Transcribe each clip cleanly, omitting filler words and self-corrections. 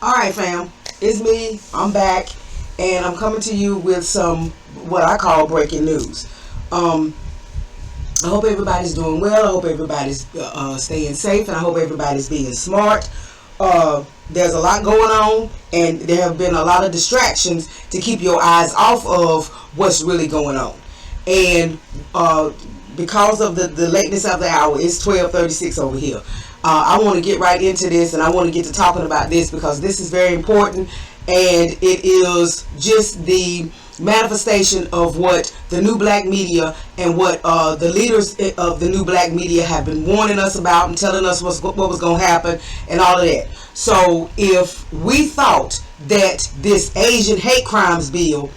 Alright fam, it's me, I'm back, and I'm coming to you with some, what I call breaking news. I hope everybody's doing well, I hope everybody's staying safe, and I hope everybody's being smart. There's a lot going on, and there have been a lot of distractions to keep your eyes off of what's really going on. And because of the lateness of the hour, it's 12:36 over here. I want to get right into this, and I want to get to talking about this because this is very important, and it is just the manifestation of what the new black media and what the leaders of the new black media have been warning us about and telling us what was going to happen and all of that. So if we thought that this Asian hate crimes bill,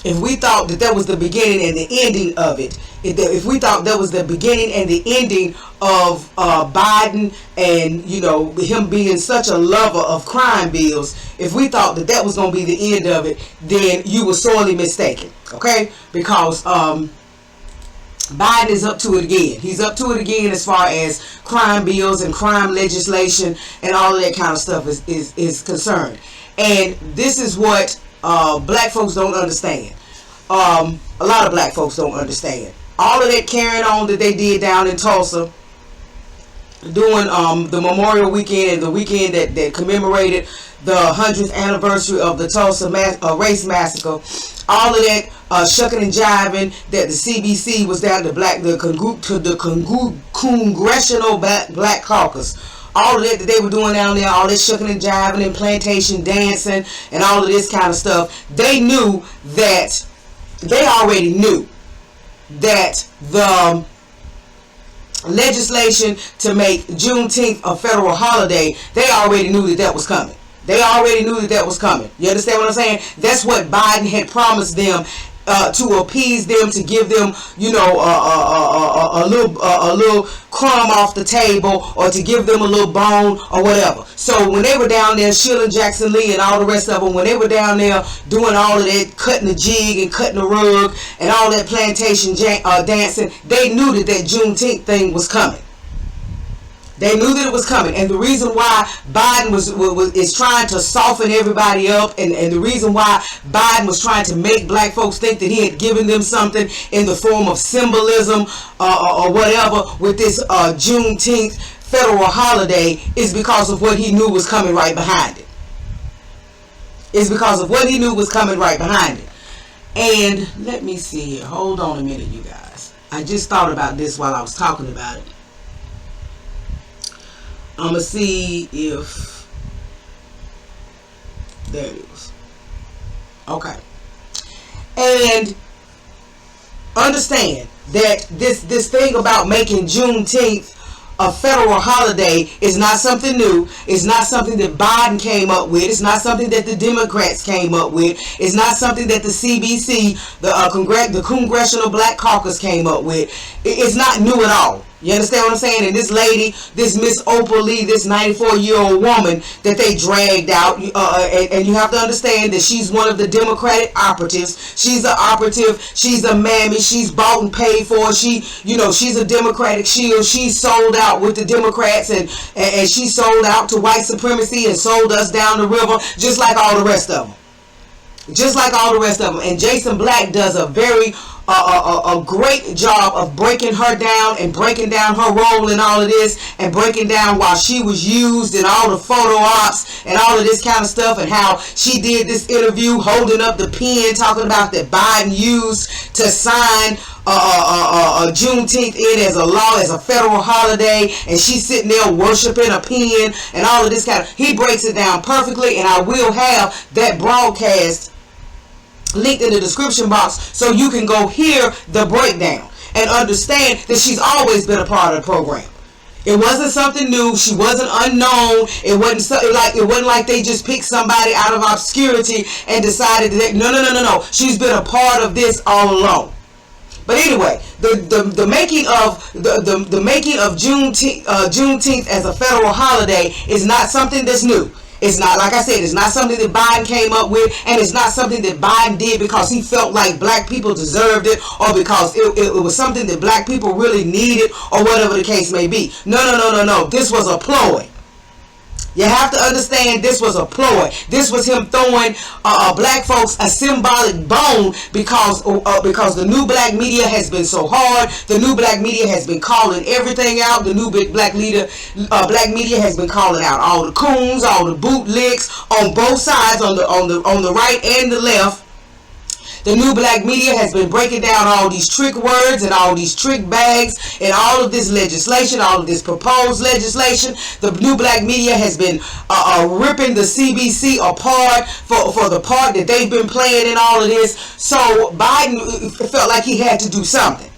if we thought that that was the beginning and the ending of it, if we thought that was the beginning and the ending of Biden and, you know, him being such a lover of crime bills, if we thought that that was going to be the end of it, then you were sorely mistaken, okay? Because Biden is up to it again. He's up to it again as far as crime bills and crime legislation and all of that kind of stuff is concerned. And this is what black folks don't understand. A lot of black folks don't understand. All of that carrying on that they did down in Tulsa during the Memorial Weekend and the weekend that commemorated the 100th anniversary of the Tulsa race massacre. All of that shucking and jiving that the CBC was down the Congressional Black Caucus. All of that they were doing down there, all this shucking and jiving and plantation dancing and all of this kind of stuff, they already knew that the legislation to make Juneteenth a federal holiday, they already knew that was coming. They already knew that was coming. You understand what I'm saying? That's what Biden had promised them, to appease them, to give them, you know, a little crumb off the table, or to give them a little bone or whatever. So when they were down there, Sheila Jackson Lee and all the rest of them, when they were down there doing all of that, cutting the jig and cutting the rug and all that plantation dancing, they knew that Juneteenth thing was coming. They knew that it was coming, and the reason why Biden is trying to soften everybody up, and the reason why Biden was trying to make black folks think that he had given them something in the form of symbolism or whatever with this Juneteenth federal holiday is because of what he knew was coming right behind it. It's because of what he knew was coming right behind it. And let me see here. Hold on a minute, you guys. I just thought about this while I was talking about it. I'm going to see if, there it is. Okay. And understand that this thing about making Juneteenth a federal holiday is not something new. It's not something that Biden came up with. It's not something that the Democrats came up with. It's not something that the CBC, the Congressional Black Caucus came up with. It's not new at all. You understand what I'm saying? And this lady, this Miss Oprah Lee, this 94-year-old woman that they dragged out, and you have to understand that she's one of the Democratic operatives. She's an operative. She's a mammy. She's bought and paid for. She's a Democratic shield. She's sold out with the Democrats, and she sold out to white supremacy and sold us down the river, just like all the rest of them. Just like all the rest of them. And Jason Black does a very a great job of breaking her down and breaking down her role in all of this, and breaking down why she was used in all the photo ops and all of this kind of stuff, and how she did this interview holding up the pen talking about that Biden used to sign Juneteenth in as a law, as a federal holiday, and she's sitting there worshiping a pen and all of this kind of. He breaks it down perfectly, and I will have that broadcast linked in the description box so you can go hear the breakdown and understand that she's always been a part of the program. It wasn't something new. She wasn't unknown. It wasn't like they just picked somebody out of obscurity and decided that no. She's been a part of this all along. But anyway, the making of Juneteenth as a federal holiday is not something that's new. It's not, like I said, it's not something that Biden came up with, and it's not something that Biden did because he felt like black people deserved it, or because it was something that black people really needed, or whatever the case may be. No. This was a ploy. You have to understand this was a ploy. This was him throwing black folks a symbolic bone because the new black media has been so hard. The new black media has been calling everything out. The new black media has been calling out all the coons, all the bootlicks on both sides, on the right and the left. The new black media has been breaking down all these trick words and all these trick bags and all of this legislation, all of this proposed legislation. The new black media has been ripping the CBC apart for the part that they've been playing in all of this. So Biden felt like he had to do something.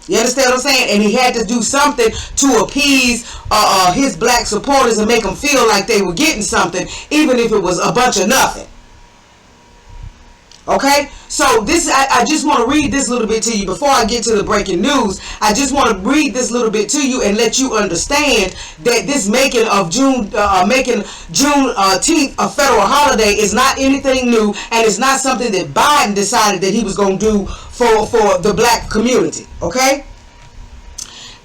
You understand what I'm saying? And he had to do something to appease his black supporters and make them feel like they were getting something, even if it was a bunch of nothing. Okay, so this I just want to read this little bit to you before I get to the breaking news. I just want to read this little bit to you and let you understand that this making Juneteenth a federal holiday is not anything new, and it's not something that Biden decided that he was going to do for the black community. Okay,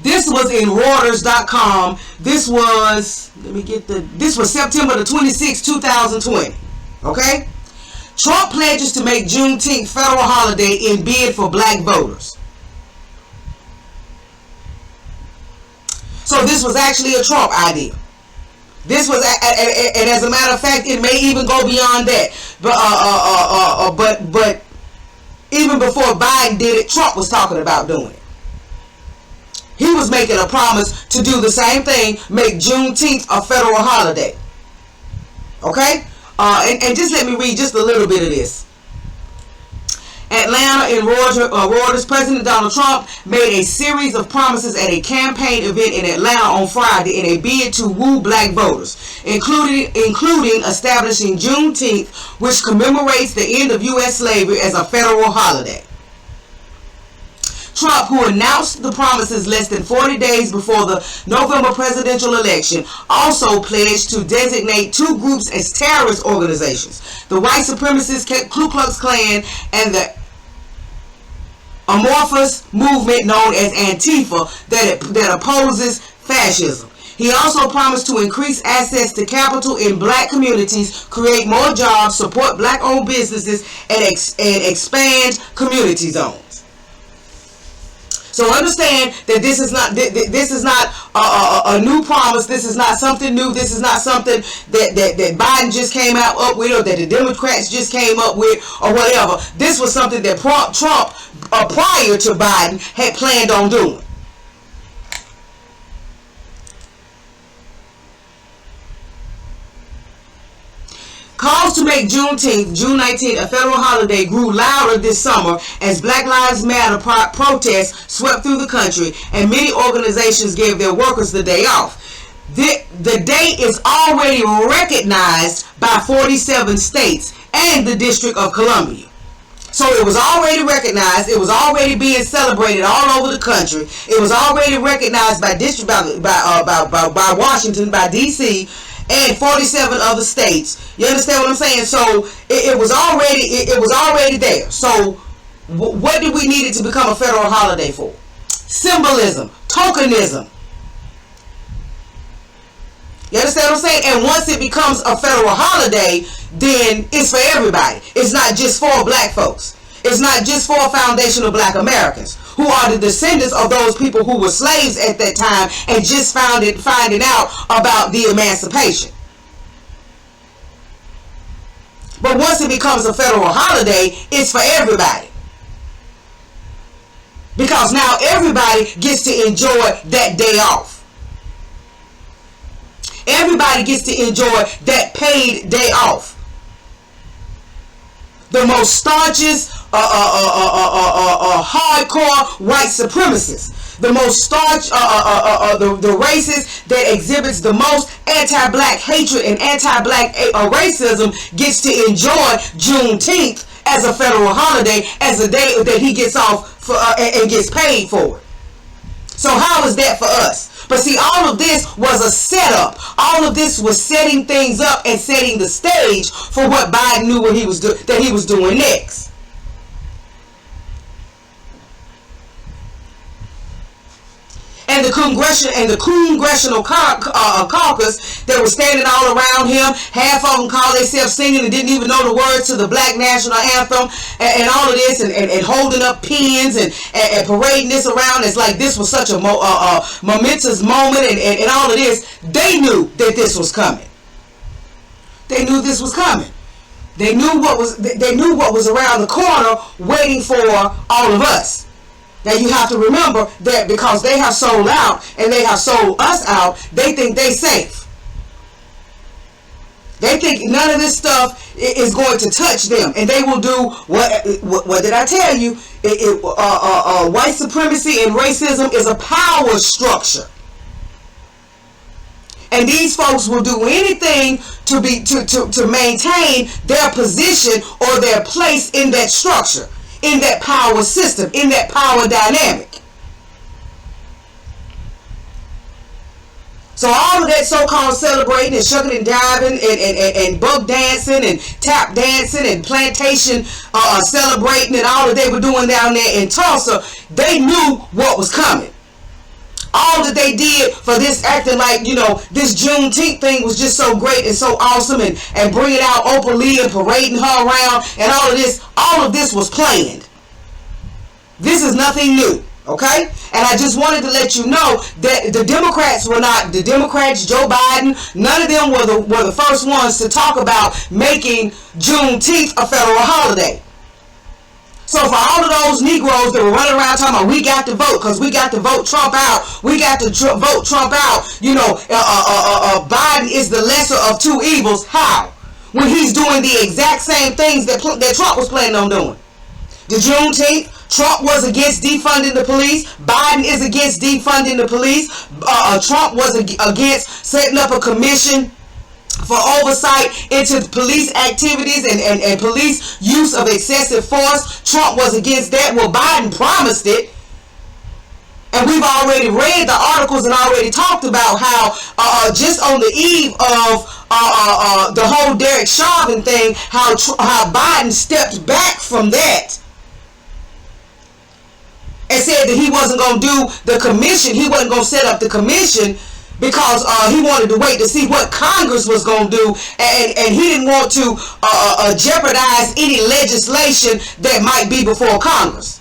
this was in Reuters.com. This was September the 26th, 2020. Okay. Trump pledges to make Juneteenth federal holiday in bid for black voters. So this was actually a Trump idea. This was, and as a matter of fact, it may even go beyond that. But even before Biden did it, Trump was talking about doing it. He was making a promise to do the same thing, make Juneteenth a federal holiday. Okay? And just let me read just a little bit of this. Atlanta in Reuters, President Donald Trump made a series of promises at a campaign event in Atlanta on Friday in a bid to woo black voters, including establishing Juneteenth, which commemorates the end of U.S. slavery, as a federal holiday. Trump, who announced the promises less than 40 days before the November presidential election, also pledged to designate two groups as terrorist organizations: the white supremacist Ku Klux Klan and the amorphous movement known as Antifa that opposes fascism. He also promised to increase access to capital in black communities, create more jobs, support black-owned businesses, and expand community zones. So understand that this is not a new promise. This is not something new. This is not something that Biden just came up with, or that the Democrats just came up with, or whatever. This was something that Trump, prior to Biden, had planned on doing. Calls to make Juneteenth, June 19th, a federal holiday grew louder this summer as Black Lives Matter protests swept through the country, and many organizations gave their workers the day off. The day is already recognized by 47 states and the District of Columbia. So it was already recognized. It was already being celebrated all over the country. It was already recognized by Washington, by D.C., and 47 other states. You understand what I'm saying? So it was already there. So what did we need it to become a federal holiday for? Symbolism, tokenism. You understand what I'm saying? And once it becomes a federal holiday, then it's for everybody. It's not just for black folks. It's not just for foundational black Americans, who are the descendants of those people who were slaves at that time and just finding out about the emancipation. But once it becomes a federal holiday, it's for everybody. Because now everybody gets to enjoy that day off. Everybody gets to enjoy that paid day off. The most staunchest, hardcore white supremacists, the most staunch, the racist that exhibits the most anti-black hatred and anti-black racism, gets to enjoy Juneteenth as a federal holiday, as a day that he gets off for, and gets paid for it. So how is that for us? But see, all of this was a setup. All of this was setting things up and setting the stage for what Biden knew that he was doing next. and the congressional caucus that were standing all around him. Half of them called themselves singing and didn't even know the words to the Black National Anthem, and all of this, and holding up pens and parading this around as like this was such a momentous moment, and all of this. They knew that this was coming. They knew this was coming. They knew what was around the corner waiting for all of us. Now you have to remember that because they have sold out and they have sold us out, they think they safe. They think none of this stuff is going to touch them, and they will do what did I tell you? White supremacy and racism is a power structure. And these folks will do anything to maintain their position or their place in that structure, in that power system, in that power dynamic. So all of that so-called celebrating and shucking and diving and buck dancing and tap dancing and plantation celebrating and all that they were doing down there in Tulsa, they knew what was coming. All that they did for this acting like, this Juneteenth thing was just so great and so awesome, and bringing out Oprah Lee and parading her around and all of this was planned. This is nothing new, okay? And I just wanted to let you know that the Democrats, Joe Biden, none of them were the first ones to talk about making Juneteenth a federal holiday. So for all of those Negroes that were running around talking about we got to vote because we got to vote Trump out, we got to vote Trump out, Biden is the lesser of two evils. How? When he's doing the exact same things that Trump was planning on doing. The Juneteenth, Trump was against defunding the police. Biden is against defunding the police. Trump was against setting up a commission for oversight into police activities and police use of excessive force. Trump was against that. Well, Biden promised it. And we've already read the articles and already talked about how just on the eve of the whole Derek Chauvin thing, how Biden stepped back from that and said that he wasn't going to do the commission. He wasn't going to set up the commission because he wanted to wait to see what Congress was going to do, and he didn't want to jeopardize any legislation that might be before Congress.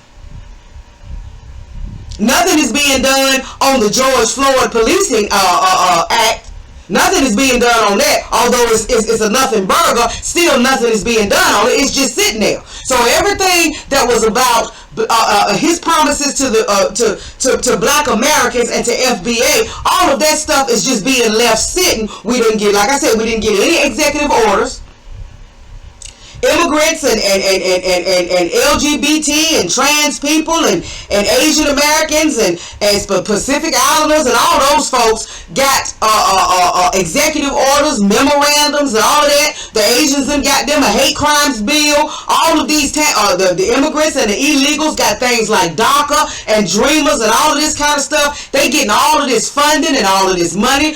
Nothing is being done on the George Floyd Policing Act. Nothing is being done on that. Although it's a nothing burger, still nothing is being done on it. It's just sitting there. So everything that was about his promises to Black Americans and to FBA, all of that stuff is just being left sitting. We didn't get, like I said, we didn't get any executive orders. Immigrants and LGBT and trans people and Asian Americans and Pacific Islanders and all those folks got executive orders, memorandums, and all of that. The Asians then got them a hate crimes bill. All of these the immigrants and the illegals got things like DACA and Dreamers and all of this kind of stuff. They getting all of this funding and all of this money.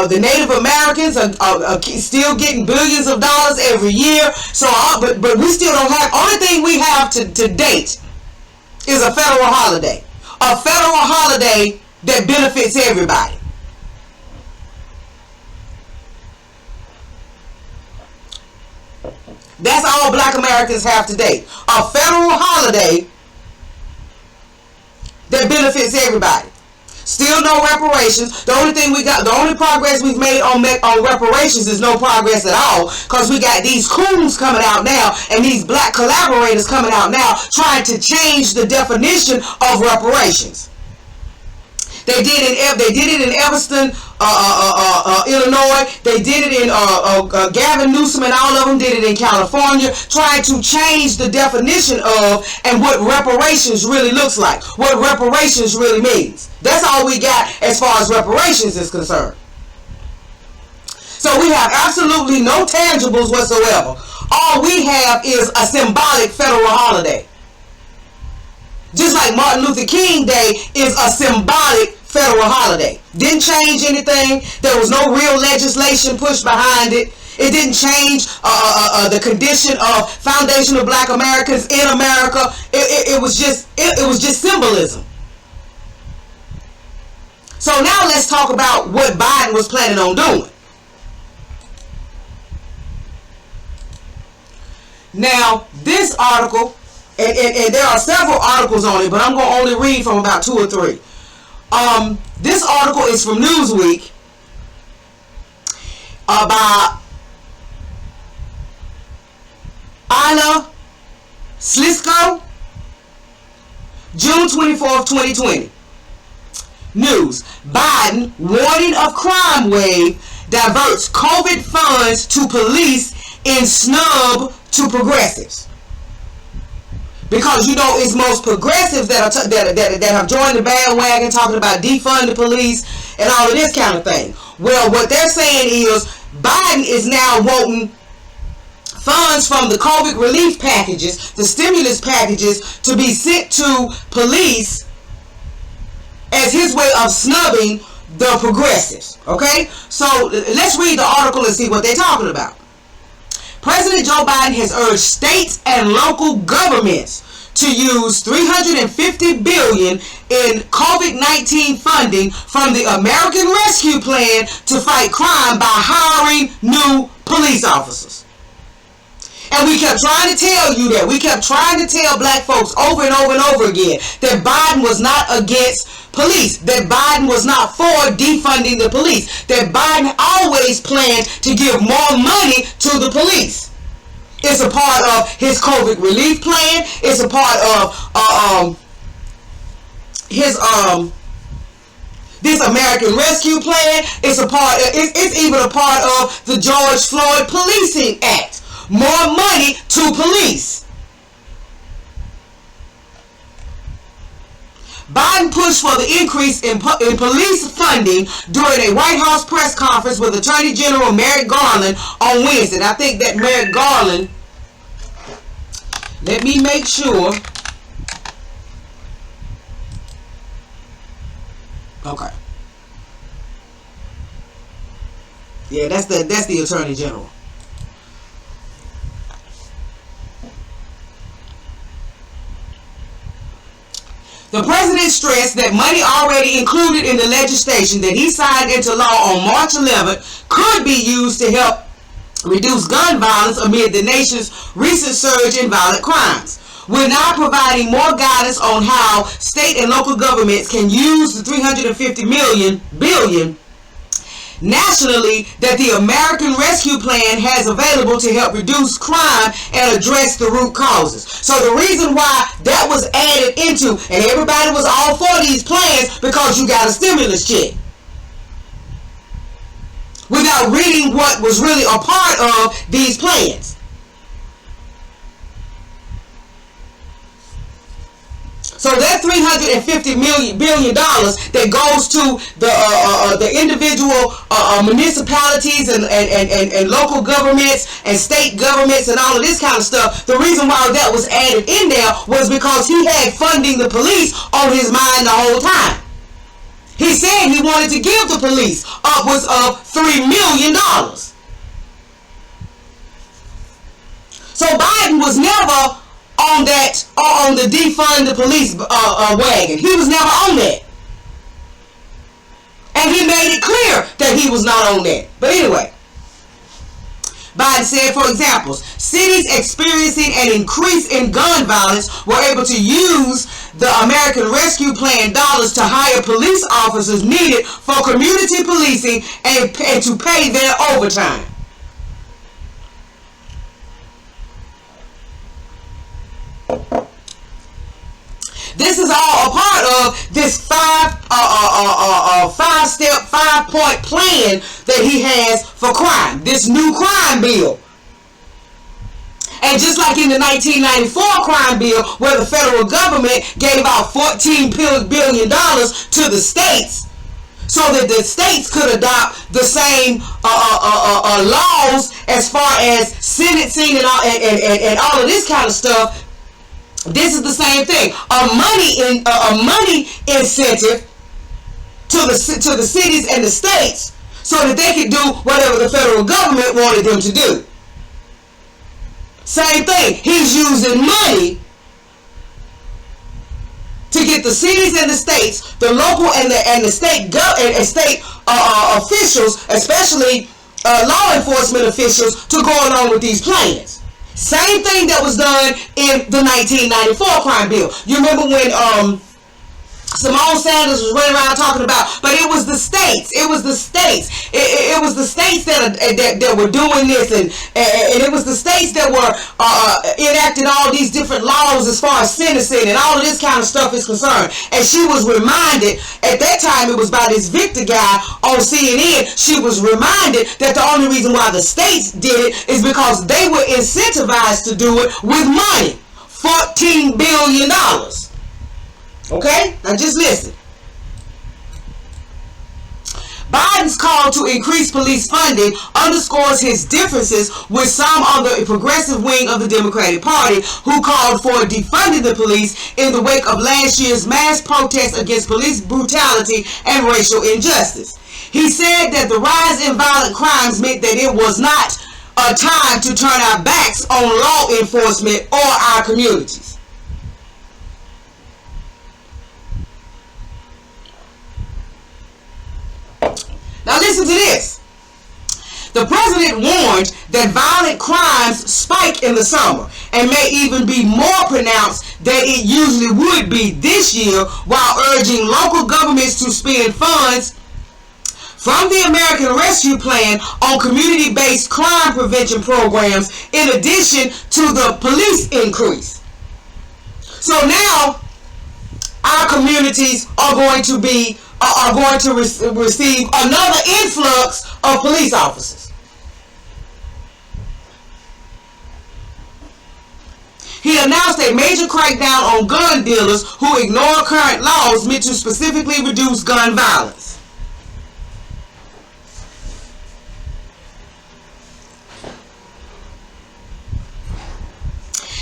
The Native Americans are still getting billions of dollars every year. So but we still don't have, only thing we have to date is a federal holiday. A federal holiday that benefits everybody. That's all Black Americans have to date. A federal holiday that benefits everybody. Still no reparations. The only progress we've made on reparations is no progress at all, because we got these coons coming out now and these Black collaborators coming out now trying to change the definition of reparations. They did it in Evanston, Illinois. They did it in Gavin Newsom and all of them did it in California, trying to change the definition of and what reparations really looks like, what reparations really means. That's all we got as far as reparations is concerned. So we have absolutely no tangibles whatsoever. All we have is a symbolic federal holiday. Just like Martin Luther King Day is a symbolic federal holiday. Didn't change anything. There was no real legislation pushed behind it. It didn't change the condition of foundational Black Americans in America. It was just symbolism. So now let's talk about what Biden was planning on doing. Now, this article, and there are several articles on it, but I'm going to only read from about 2 or 3. This article is from Newsweek by Anna Slisko, June 24th, 2020. News. Biden warning of crime wave diverts COVID funds to police in snub to progressives. Because you know it's most progressives that have joined the bandwagon talking about defund the police and all of this kind of thing. Well, what they're saying is Biden is now wanting funds from the COVID relief packages, the stimulus packages, to be sent to police as his way of snubbing the progressives. Okay? So let's read the article and see what they're talking about. President Joe Biden has urged states and local governments to use $350 billion in COVID-19 funding from the American Rescue Plan to fight crime by hiring new police officers. And we kept trying to tell you that. We kept trying to tell black folks over and over and over again that Biden was not against police, that Biden was not for defunding the police, that Biden always planned to give more money to the police. It's a part of his COVID relief plan. It's a part of his this American Rescue Plan. It's a part. It's even a part of the George Floyd Policing Act. More money to police. Biden pushed for the increase in police funding during a White House press conference with Attorney General Merrick Garland on Wednesday. And I think that Merrick Garland, let me make sure. Okay. Yeah, that's the Attorney General. The president stressed that money already included in the legislation that he signed into law on March 11th could be used to help reduce gun violence amid the nation's recent surge in violent crimes. We're now providing more guidance on how state and local governments can use the $350 billion nationally that the American Rescue Plan has available to help reduce crime and address the root causes. So the reason why that was added into, and everybody was all for these plans, because you got a stimulus check, without reading what was really a part of these plans. So that $350 billion that goes to the individual municipalities and local governments and state governments and all of this kind of stuff, the reason why that was added in there was because he had funding the police on his mind the whole time. He said he wanted to give the police upwards of $3 million. So Biden was never on the defund the police wagon. He was never on that. And he made it clear that he was not on that. But anyway, Biden said, for example, cities experiencing an increase in gun violence were able to use the American Rescue Plan dollars to hire police officers needed for community policing and to pay their overtime. This is all a part of this five-point plan that he has for crime. This new crime bill. And just like in the 1994 crime bill, where the federal government gave out $14 billion to the states, so that the states could adopt the same laws as far as sentencing and all of this kind of stuff. This is the same thing. A money incentive to the cities and the states, so that they could do whatever the federal government wanted them to do. Same thing. He's using money to get the cities and the states, the local and the state officials, especially law enforcement officials, to go along with these plans. Same thing that was done in the 1994 crime bill. You remember when Simone Sanders was running around talking about, but it was the states. It was the states. It was the states that were doing this, and it was the states that were enacting all these different laws as far as sentencing and all of this kind of stuff is concerned. And she was reminded, at that time it was by this Victor guy on CNN, she was reminded that the only reason why the states did it is because they were incentivized to do it with money. $14 billion. Okay? Now just listen. Biden's call to increase police funding underscores his differences with some on the progressive wing of the Democratic Party, who called for defunding the police in the wake of last year's mass protests against police brutality and racial injustice. He said that the rise in violent crimes meant that it was not a time to turn our backs on law enforcement or our communities. Now listen to this. The president warned that violent crimes spike in the summer and may even be more pronounced than it usually would be this year, while urging local governments to spend funds from the American Rescue Plan on community-based crime prevention programs in addition to the police increase. So now our communities are going to receive another influx of police officers. He announced a major crackdown on gun dealers who ignore current laws meant to specifically reduce gun violence.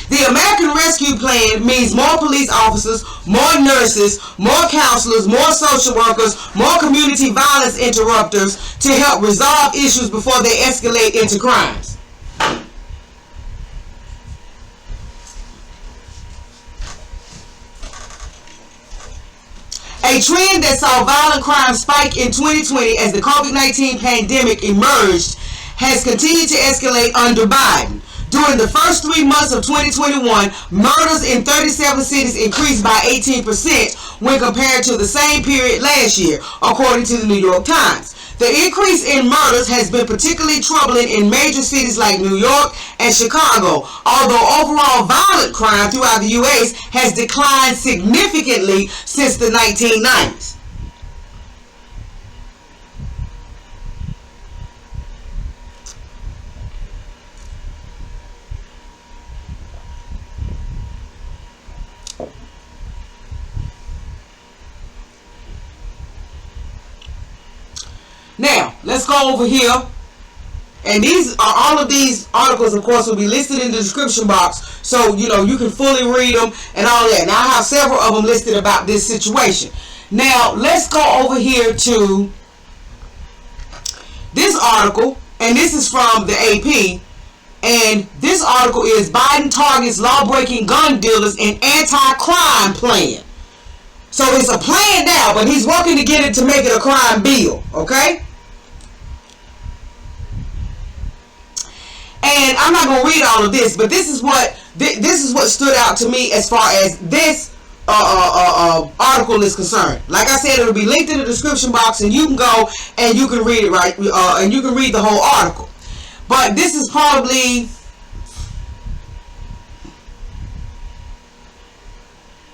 The American Rescue Plan means more police officers, more nurses, more counselors, more social workers, more community violence interrupters to help resolve issues before they escalate into crimes. A trend that saw violent crime spike in 2020 as the COVID-19 pandemic emerged has continued to escalate under Biden. During the first 3 months of 2021, murders in 37 cities increased by 18% when compared to the same period last year, according to the New York Times. The increase in murders has been particularly troubling in major cities like New York and Chicago, although overall violent crime throughout the U.S. has declined significantly since the 1990s. Now, let's go over here. And all of these articles, of course, will be listed in the description box. So, you can fully read them and all that. Now, I have several of them listed about this situation. Now, let's go over here to this article. And this is from the AP. And this article is Biden targets law-breaking gun dealers in anti-crime plan. So it's a plan now, but he's working to get it to make it a crime bill, okay? And I'm not going to read all of this, but this is what stood out to me as far as this article is concerned. Like I said, it'll be linked in the description box, and you can go and you can read it, right? And you can read the whole article. But this is probably...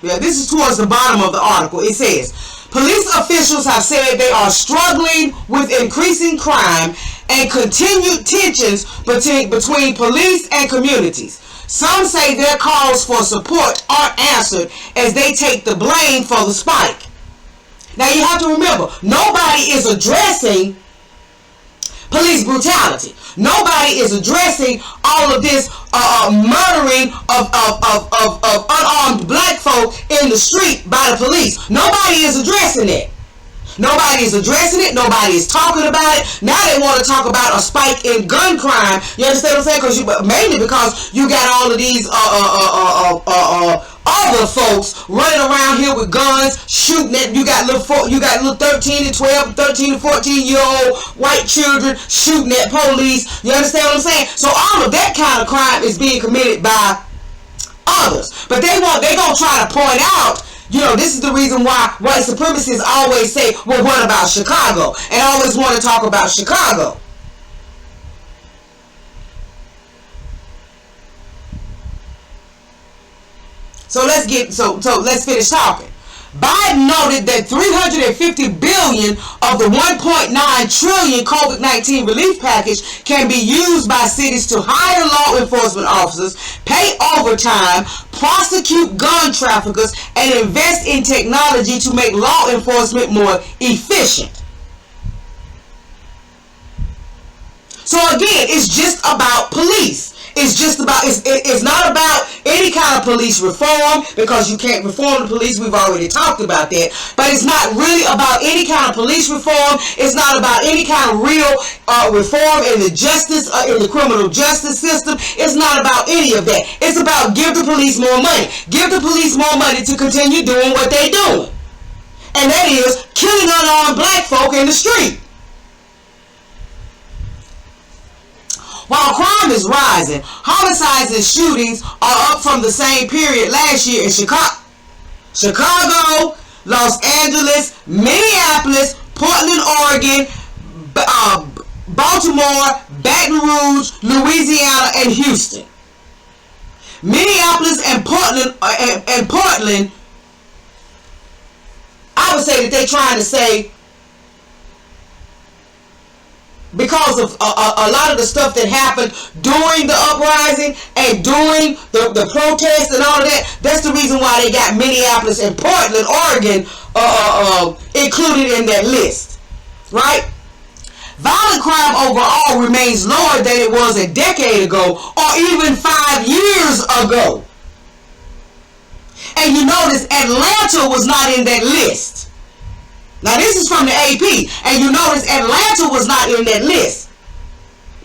this is towards the bottom of the article. It says, police officials have said they are struggling with increasing crime and continued tensions between police and communities. Some say their calls for support aren't answered as they take the blame for the spike. Now you have to remember, nobody is addressing police brutality. Nobody is addressing all of this murdering of unarmed black folk in the street by the police. Nobody is addressing it. Nobody is addressing it. Nobody is talking about it. Now they want to talk about a spike in gun crime. You understand what I'm saying? Mainly because you got all of these other folks running around here with guns, shooting at you got little 13 and 12, 13 and 14-year-old white children shooting at police. You understand what I'm saying? So all of that kind of crime is being committed by others. But they gonna try to point out, this is the reason why white supremacists always say, well, what about Chicago? And always want to talk about Chicago. So let's finish talking. Biden noted that $350 billion of the $1.9 trillion COVID-19 relief package can be used by cities to hire law enforcement officers, pay overtime, prosecute gun traffickers, and invest in technology to make law enforcement more efficient. So again, it's just about police. It's not about any kind of police reform, because you can't reform the police. We've already talked about that. But it's not really about any kind of police reform. It's not about any kind of real reform in the criminal justice system. It's not about any of that. It's about give the police more money. Give the police more money to continue doing what they're doing. And that is killing unarmed black folk in the street. While crime is rising, homicides and shootings are up from the same period last year in Chicago, Los Angeles, Minneapolis, Portland, Oregon, Baltimore, Baton Rouge, Louisiana, and Houston. Minneapolis and Portland, I would say that they're trying to say, because of a lot of the stuff that happened during the uprising and during the protests and all of that, that's the reason why they got Minneapolis and Portland, Oregon included in that list, right? Violent crime overall remains lower than it was a decade ago or even 5 years ago. And you notice Atlanta was not in that list. Now this is from the AP, and you notice Atlanta was not in that list.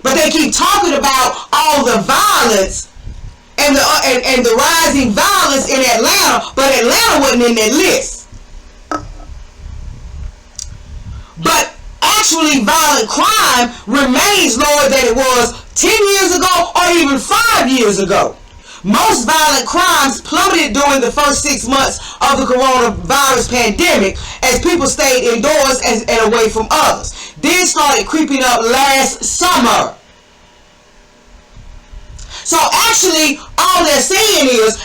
But they keep talking about all the violence and the rising violence in Atlanta, but Atlanta wasn't in that list. But actually violent crime remains lower than it was 10 years ago or even 5 years ago. Most violent crimes plummeted during the first 6 months of the coronavirus pandemic as people stayed indoors and away from others. Then started creeping up last summer. So actually, all they're saying is,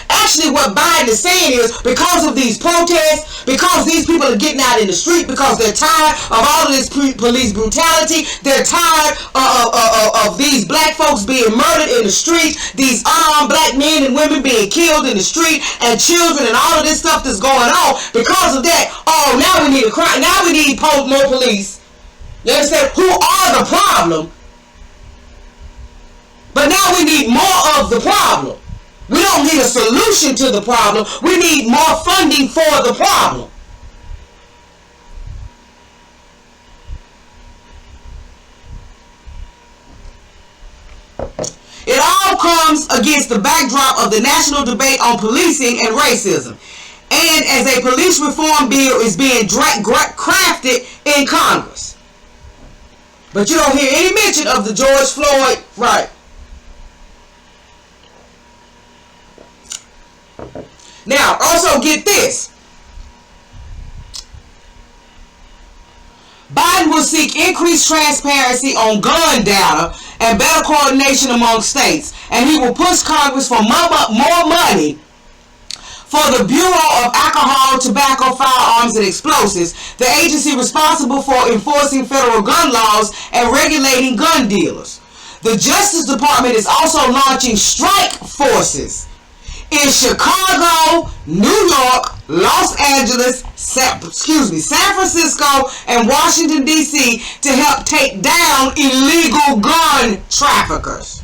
what Biden is saying is, because of these protests, because these people are getting out in the street, because they're tired of all of this police brutality, they're tired of these black folks being murdered in the streets, these unarmed black men and women being killed in the street, and children, and all of this stuff that's going on. Because of that, now we need a crime. Now we need more police. You understand? Who are the problem? But now we need more of the problem. We don't need a solution to the problem. We need more funding for the problem. It all comes against the backdrop of the national debate on policing and racism, and as a police reform bill is being crafted in Congress. But you don't hear any mention of the George Floyd, right? Now, also get this. Biden will seek increased transparency on gun data and better coordination among states, and he will push Congress for more money for the Bureau of Alcohol, Tobacco, Firearms, and Explosives, the agency responsible for enforcing federal gun laws and regulating gun dealers. The Justice Department is also launching strike forces in Chicago, New York, Los Angeles, San Francisco, and Washington, D.C. to help take down illegal gun traffickers.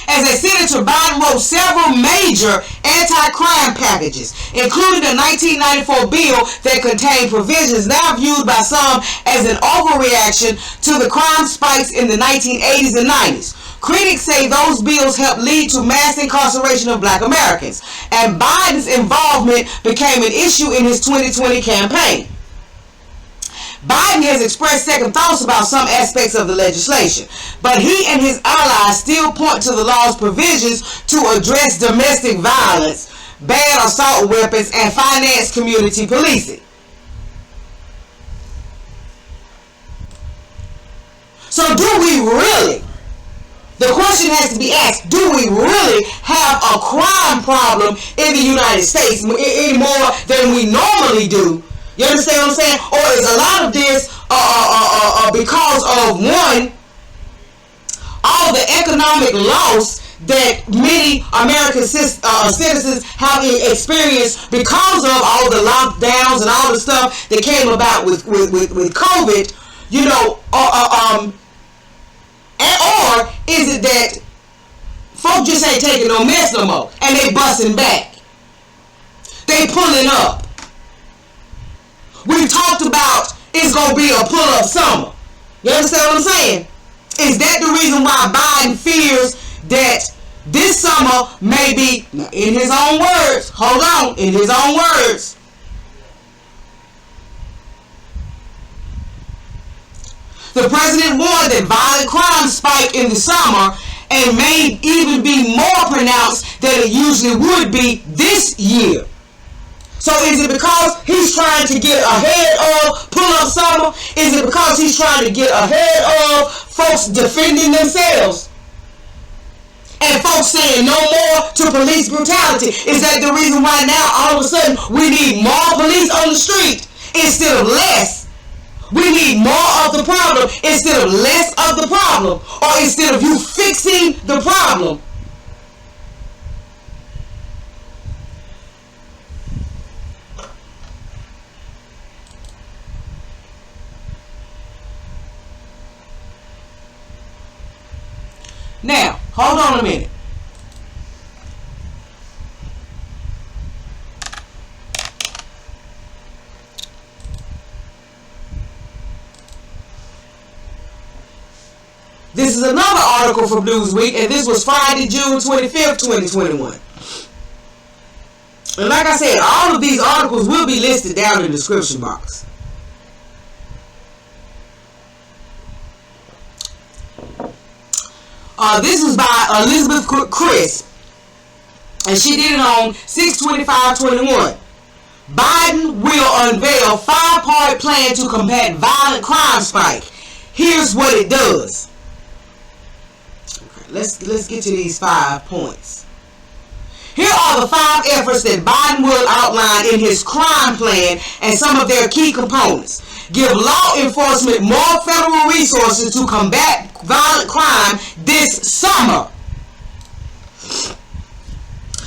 As a senator, Biden wrote several major anti-crime packages, including a 1994 bill that contained provisions now viewed by some as an overreaction to the crime spikes in the 1980s and 90s. Critics say those bills helped lead to mass incarceration of black Americans, and Biden's involvement became an issue in his 2020 campaign. Biden has expressed second thoughts about some aspects of the legislation, but he and his allies still point to the law's provisions to address domestic violence, ban assault weapons, and finance community policing. So do we really, the question has to be asked, do we really have a crime problem in the United States any more than we normally do? You understand what I'm saying? Or is a lot of this because of, one, all the economic loss that many American citizens have experienced because of all the lockdowns and all the stuff that came about with COVID, you know, or is it that folks just ain't taking no mess no more and they busting back? They pulling up. We've talked about it's going to be a pull-up summer. You understand what I'm saying? Is that the reason why Biden fears that this summer may be, in his own words, hold on, in his own words, the president warned that violent crime spike in the summer and may even be more pronounced than it usually would be this year. So is it because he's trying to get ahead of pull-up summer? Is it because he's trying to get ahead of folks defending themselves? And folks saying no more to police brutality? Is that the reason why now all of a sudden we need more police on the street instead of less? We need more of the problem instead of less of the problem. Or instead of you fixing the problem, now, hold on a minute. This is another article from Newsweek, and this was Friday, June 25th, 2021. And like I said, all of these articles will be listed down in the description box. This was by Elizabeth Chris, and she did it on 6/25/21. Biden will unveil 5-part plan to combat violent crime spike. Here's what it does. Okay, let's get to these 5 points. Here are the 5 efforts that Biden will outline in his crime plan and some of their key components. Give law enforcement more federal resources to combat violent crime this summer.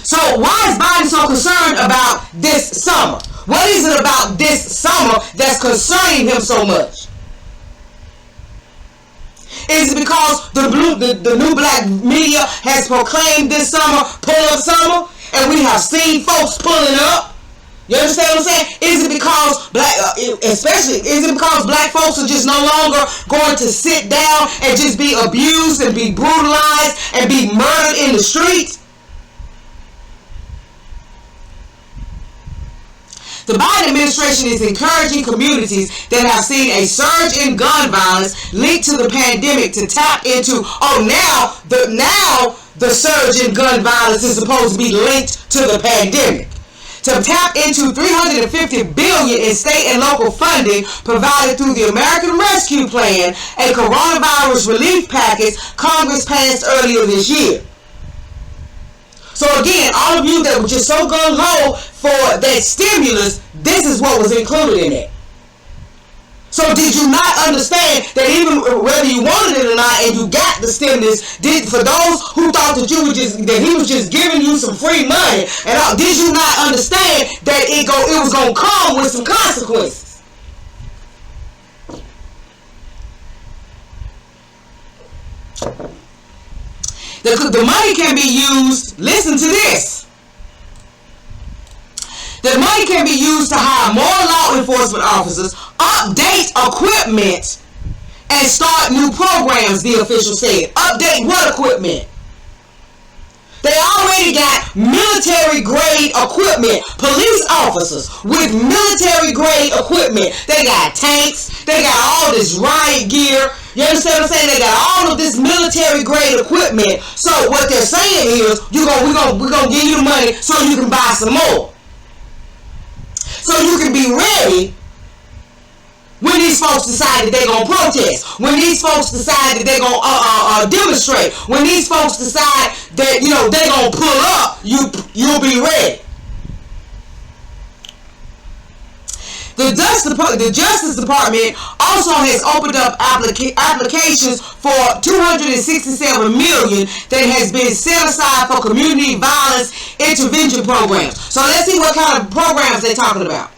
So why is Biden so concerned about this summer? What is it about this summer that's concerning him so much? Is it because the new black media has proclaimed this summer pull-up summer, and we have seen folks pulling up? You understand what I'm saying? Is it because is it because black folks are just no longer going to sit down and just be abused and be brutalized and be murdered in the streets? The Biden administration is encouraging communities that have seen a surge in gun violence linked to the pandemic to tap into, now the surge in gun violence is supposed to be linked to the pandemic. To tap into $350 billion in state and local funding provided through the American Rescue Plan, a coronavirus relief package Congress passed earlier this year. So again, all of you that were just so gung-ho for that stimulus, this is what was included in it. So did you not understand that even whether you wanted it or not and you got the stimulus, for those who thought that he was just giving you some free money, and did you not understand that it was going to come with some consequences? The money can be used, listen to this. The money can be used to hire more law enforcement officers, update equipment, and start new programs, the official said. Update what equipment? They already got military-grade equipment. Police officers with military-grade equipment. They got tanks. They got all this riot gear. You understand what I'm saying? They got all of this military-grade equipment. So what they're saying is, we're gonna give you the money so you can buy some more. So you can be ready when these folks decide that they're going to protest, when these folks decide that they're going to demonstrate, when these folks decide that, you know, they're going to pull up, you'll be ready. The Justice Department also has opened up applications for $267 million that has been set aside for community violence intervention programs. So let's see what kind of programs they're talking about.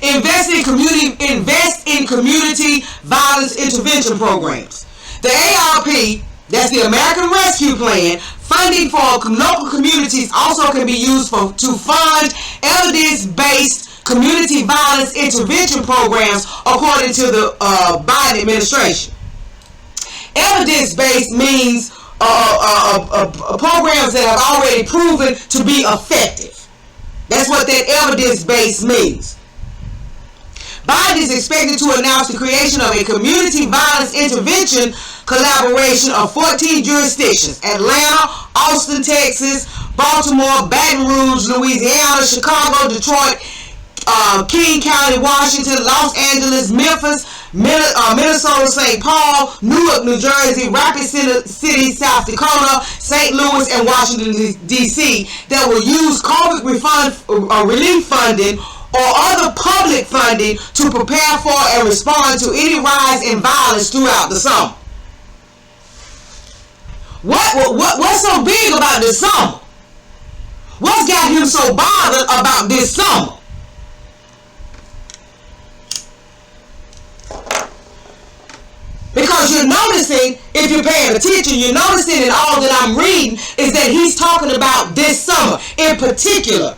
Invest in community violence intervention programs. The ARP, that's the American Rescue Plan, funding for local communities also can be used to fund evidence-based community violence intervention programs, according to the Biden administration. Evidence-based means programs that have already proven to be effective. That's what that evidence-based means. Biden is expected to announce the creation of a community violence intervention collaboration of 14 jurisdictions: Atlanta, Austin, Texas, Baltimore, Baton Rouge, Louisiana, Chicago, Detroit, King County, Washington, Los Angeles, Memphis, Minnesota, St. Paul, Newark, New Jersey, Rapid City, South Dakota, St. Louis, and Washington, D.C. that will use COVID relief funding or other public funding to prepare for and respond to any rise in violence throughout the summer. What's so big about this summer? What's got him so bothered about this summer? Because you're noticing, if you're paying attention, you're noticing in all that I'm reading is that he's talking about this summer in particular.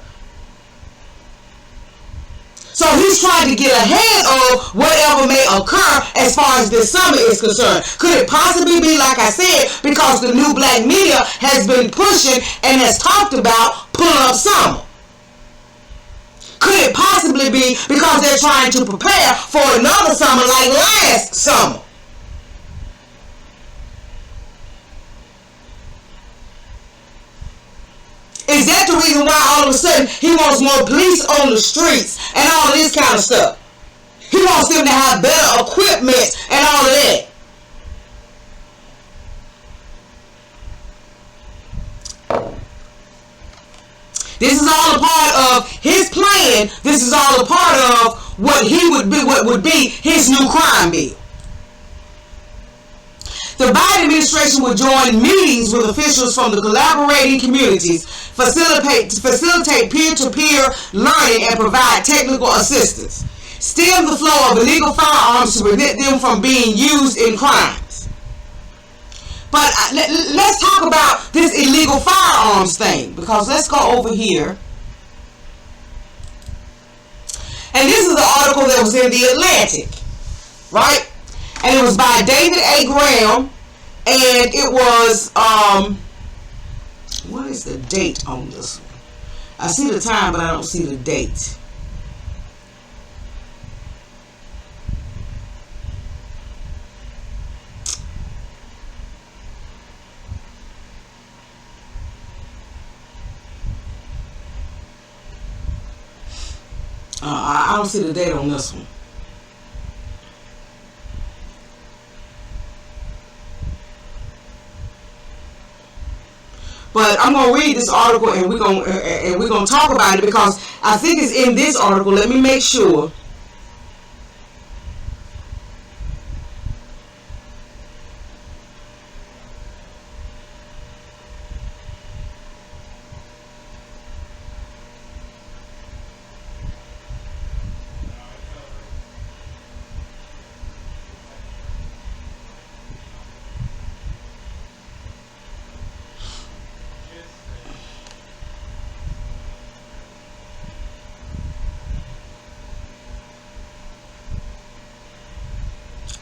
So he's trying to get ahead of whatever may occur as far as this summer is concerned. Could it possibly be, like I said, because the new black media has been pushing and has talked about pull up summer? Could it possibly be because they're trying to prepare for another summer like last summer? Is that the reason why all of a sudden he wants more police on the streets and all of this kind of stuff? He wants them to have better equipment and all of that. This is all a part of his plan. This is all a part of what would be his new crime bill. The Biden administration will join meetings with officials from the collaborating communities, facilitate peer-to-peer learning, and provide technical assistance. Stem the flow of illegal firearms to prevent them from being used in crimes. But let's talk about this illegal firearms thing, because let's go over here. And this is the article that was in the Atlantic, right? And it was by David A. Graham, and it was, what is the date on this one? I see the time, but I don't see the date. I don't see the date on this one. But I'm gonna read this article and we're gonna talk about it, because I think it's in this article. Let me make sure.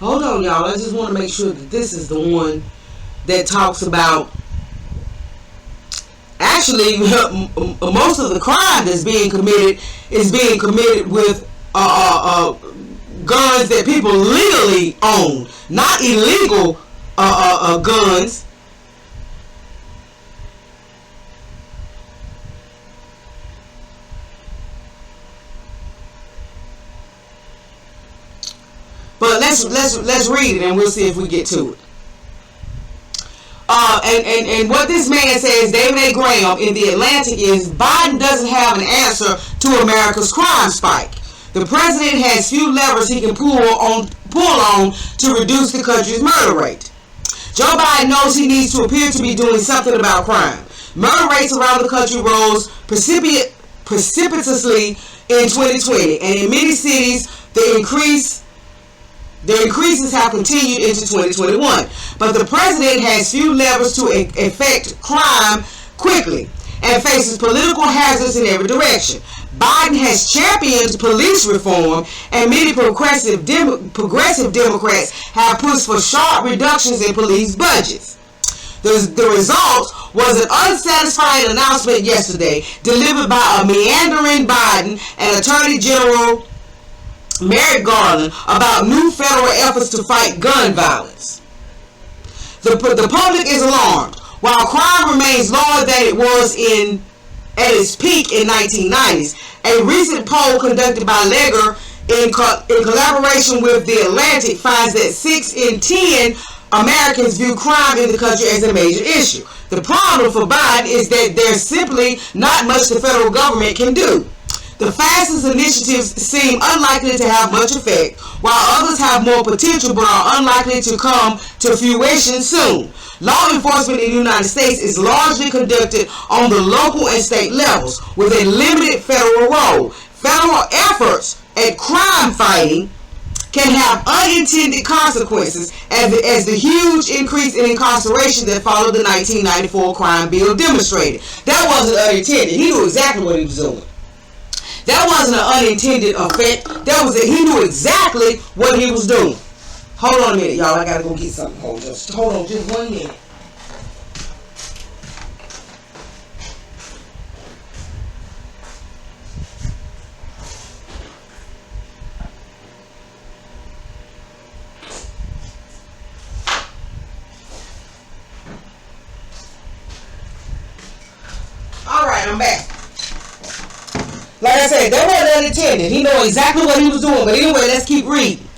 Hold on, y'all. I just want to make sure that this is the one that talks about actually most of the crime that's being committed is being committed with guns that people legally own, not illegal guns. But let's read it and we'll see if we get to it. And what this man says, David A. Graham in The Atlantic, is Biden doesn't have an answer to America's crime spike. The president has few levers he can pull on to reduce the country's murder rate. Joe Biden knows he needs to appear to be doing something about crime. Murder rates around the country rose precipitously in 2020, and in many cities the increases have continued into 2021. But the president has few levers to affect crime quickly and faces political hazards in every direction. Biden has championed police reform, and many progressive Democrats have pushed for sharp reductions in police budgets. The result was an unsatisfying announcement yesterday delivered by a meandering Biden and Attorney General Merrick Garland about new federal efforts to fight gun violence. The public is alarmed. While crime remains lower than it was at its peak in 1990s, a recent poll conducted by Legger in collaboration with The Atlantic finds that 6 in 10 Americans view crime in the country as a major issue. The problem for Biden is that there's simply not much the federal government can do. The fastest initiatives seem unlikely to have much effect, while others have more potential but are unlikely to come to fruition soon. Law enforcement in the United States is largely conducted on the local and state levels, with a limited federal role. Federal efforts at crime fighting can have unintended consequences, as the huge increase in incarceration that followed the 1994 crime bill demonstrated. That wasn't unintended. He knew exactly what he was doing. That wasn't an unintended effect. He knew exactly what he was doing. Hold on a minute, y'all. I gotta go get something. Hold on just 1 minute. Alright, I'm back. Like I said, that wasn't unintended. He knew exactly what he was doing. But anyway, let's keep reading.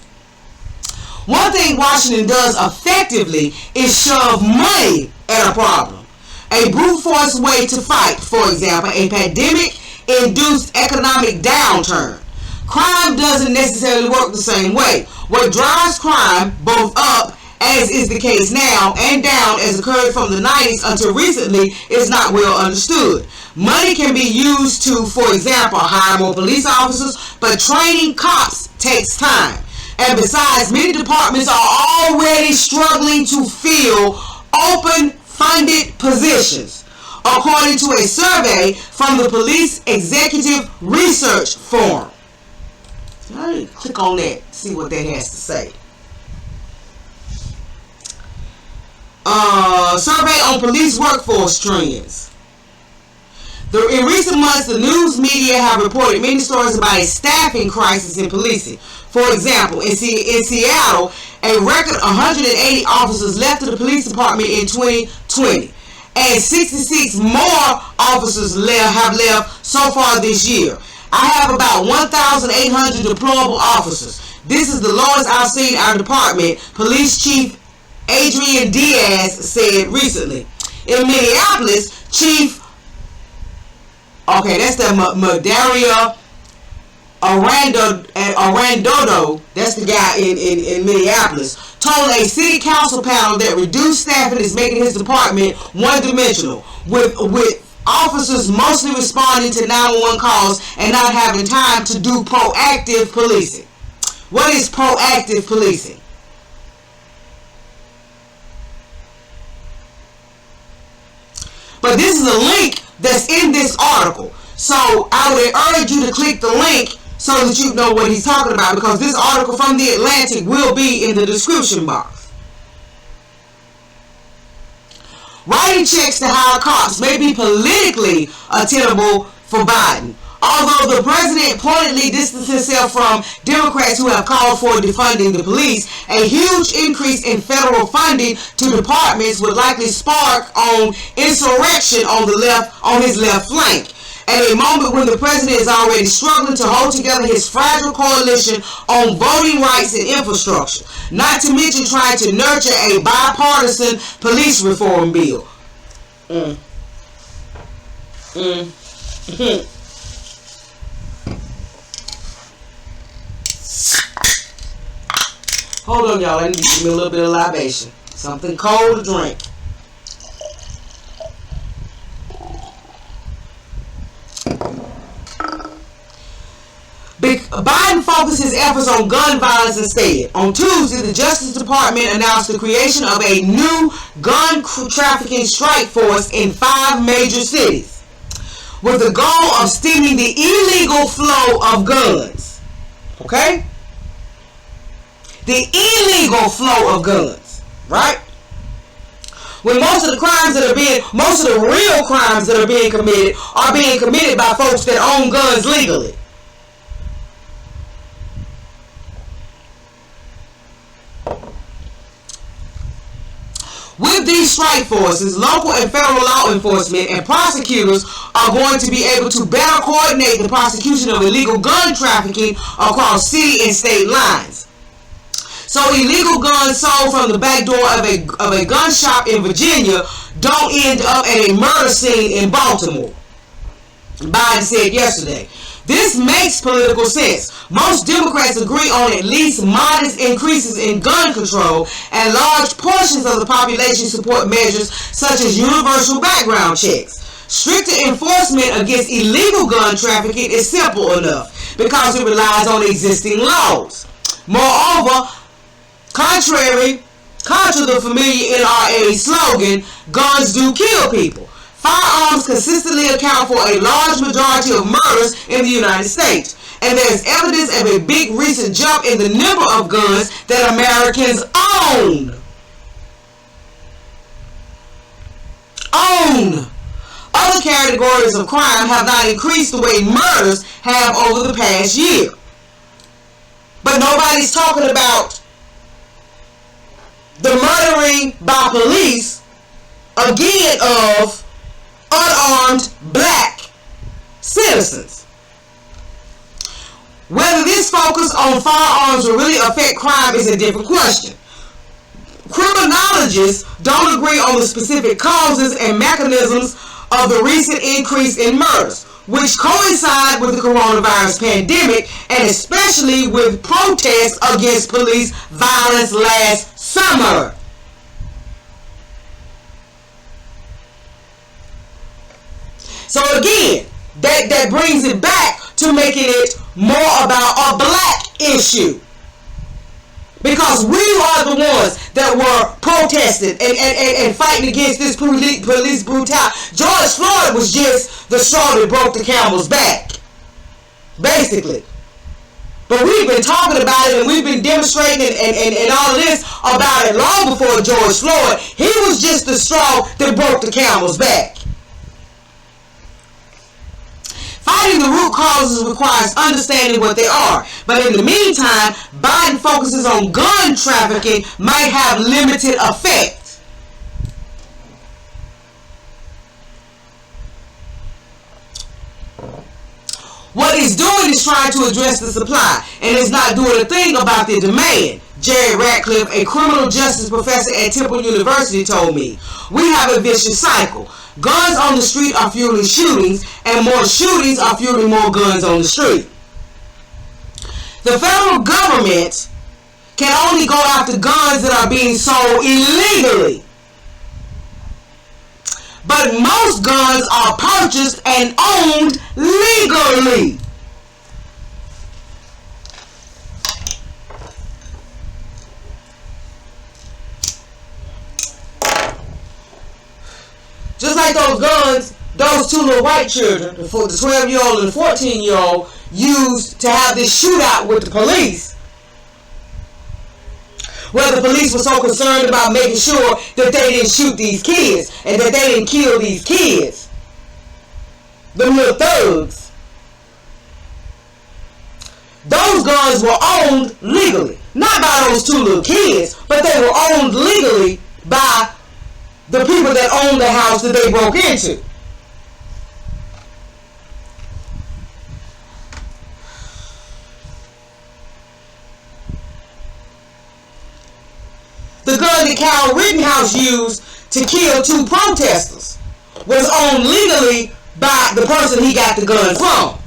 One thing Washington does effectively is shove money at a problem. A brute force way to fight, for example, a pandemic-induced economic downturn. Crime doesn't necessarily work the same way. What drives crime both up, as is the case now, and down, as occurred from the 90s until recently, is not well understood. Money can be used to, for example, hire more police officers, but training cops takes time. And besides, many departments are already struggling to fill open funded positions, according to a survey from the Police Executive Research Forum. Let me click on that, see what that has to say. Survey on police workforce trends. In recent months, the news media have reported many stories about a staffing crisis in policing. For example, in Seattle, a record 180 officers left the police department in 2020, and 66 more officers have left so far this year. I have about 1,800 deployable officers. This is the lowest I've seen our department, Police Chief Adrian Diaz said recently. In Minneapolis, that's the Madaria Arandodo, that's the guy in Minneapolis, told a city council panel that reduced staffing is making his department one-dimensional, with officers mostly responding to 911 calls and not having time to do proactive policing. What is proactive policing? But this is a link that's in this article. So I would urge you to click the link so that you know what he's talking about, because this article from The Atlantic will be in the description box. Writing checks to hire cops may be politically attainable for Biden. Although the president pointedly distanced himself from Democrats who have called for defunding the police, a huge increase in federal funding to departments would likely spark on insurrection on his left flank. At a moment when the president is already struggling to hold together his fragile coalition on voting rights and infrastructure, not to mention trying to nurture a bipartisan police reform bill. Hold on, y'all. I need to give me a little bit of libation. Something cold to drink. Biden focused his efforts on gun violence instead. On Tuesday, the Justice Department announced the creation of a new gun trafficking strike force in 5 major cities, with the goal of stemming the illegal flow of guns. Okay? The illegal flow of guns, right? When most of the real crimes that are being committed by folks that own guns legally. With these strike forces, local and federal law enforcement and prosecutors are going to be able to better coordinate the prosecution of illegal gun trafficking across city and state lines. So illegal guns sold from the back door of a gun shop in Virginia don't end up at a murder scene in Baltimore, Biden said yesterday. This makes political sense. Most Democrats agree on at least modest increases in gun control, and large portions of the population support measures such as universal background checks. Stricter enforcement against illegal gun trafficking is simple enough because it relies on existing laws. Moreover, contra the familiar NRA slogan, guns do kill people, firearms consistently account for a large majority of murders in the United States, and there is evidence of a big recent jump in the number of guns that Americans own. Other categories of crime have not increased the way murders have over the past year. But nobody's talking about the murdering by police, again, of unarmed black citizens. Whether this focus on firearms will really affect crime is a different question. Criminologists don't agree on the specific causes and mechanisms of the recent increase in murders, which coincide with the coronavirus pandemic and especially with protests against police violence last summer. So again, that brings it back to making it more about a black issue. Because we are the ones that were protesting and fighting against this police brutality. George Floyd was just the straw that broke the camel's back, basically. But we've been talking about it and we've been demonstrating and all of this about it long before George Floyd. He was just the straw that broke the camel's back. Fighting the root causes requires understanding what they are. But in the meantime, Biden focuses on gun trafficking might have limited effect. What he's doing is trying to address the supply, and is not doing a thing about the demand. Jerry Ratcliffe, a criminal justice professor at Temple University, told me, "We have a vicious cycle. Guns on the street are fueling shootings, and more shootings are fueling more guns on the street. The federal government can only go after guns that are being sold illegally. But most guns are purchased and owned legally." Just like those guns, those two little white children, the 12-year-old and the 14-year-old, used to have this shootout with the police, where the police were so concerned about making sure that they didn't shoot these kids and that they didn't kill these kids, the little thugs. Those guns were owned legally. Not by those two little kids, but they were owned legally by the people that owned the house that they broke into. The gun that Kyle Rittenhouse used to kill two protesters was owned legally by the person he got the gun from.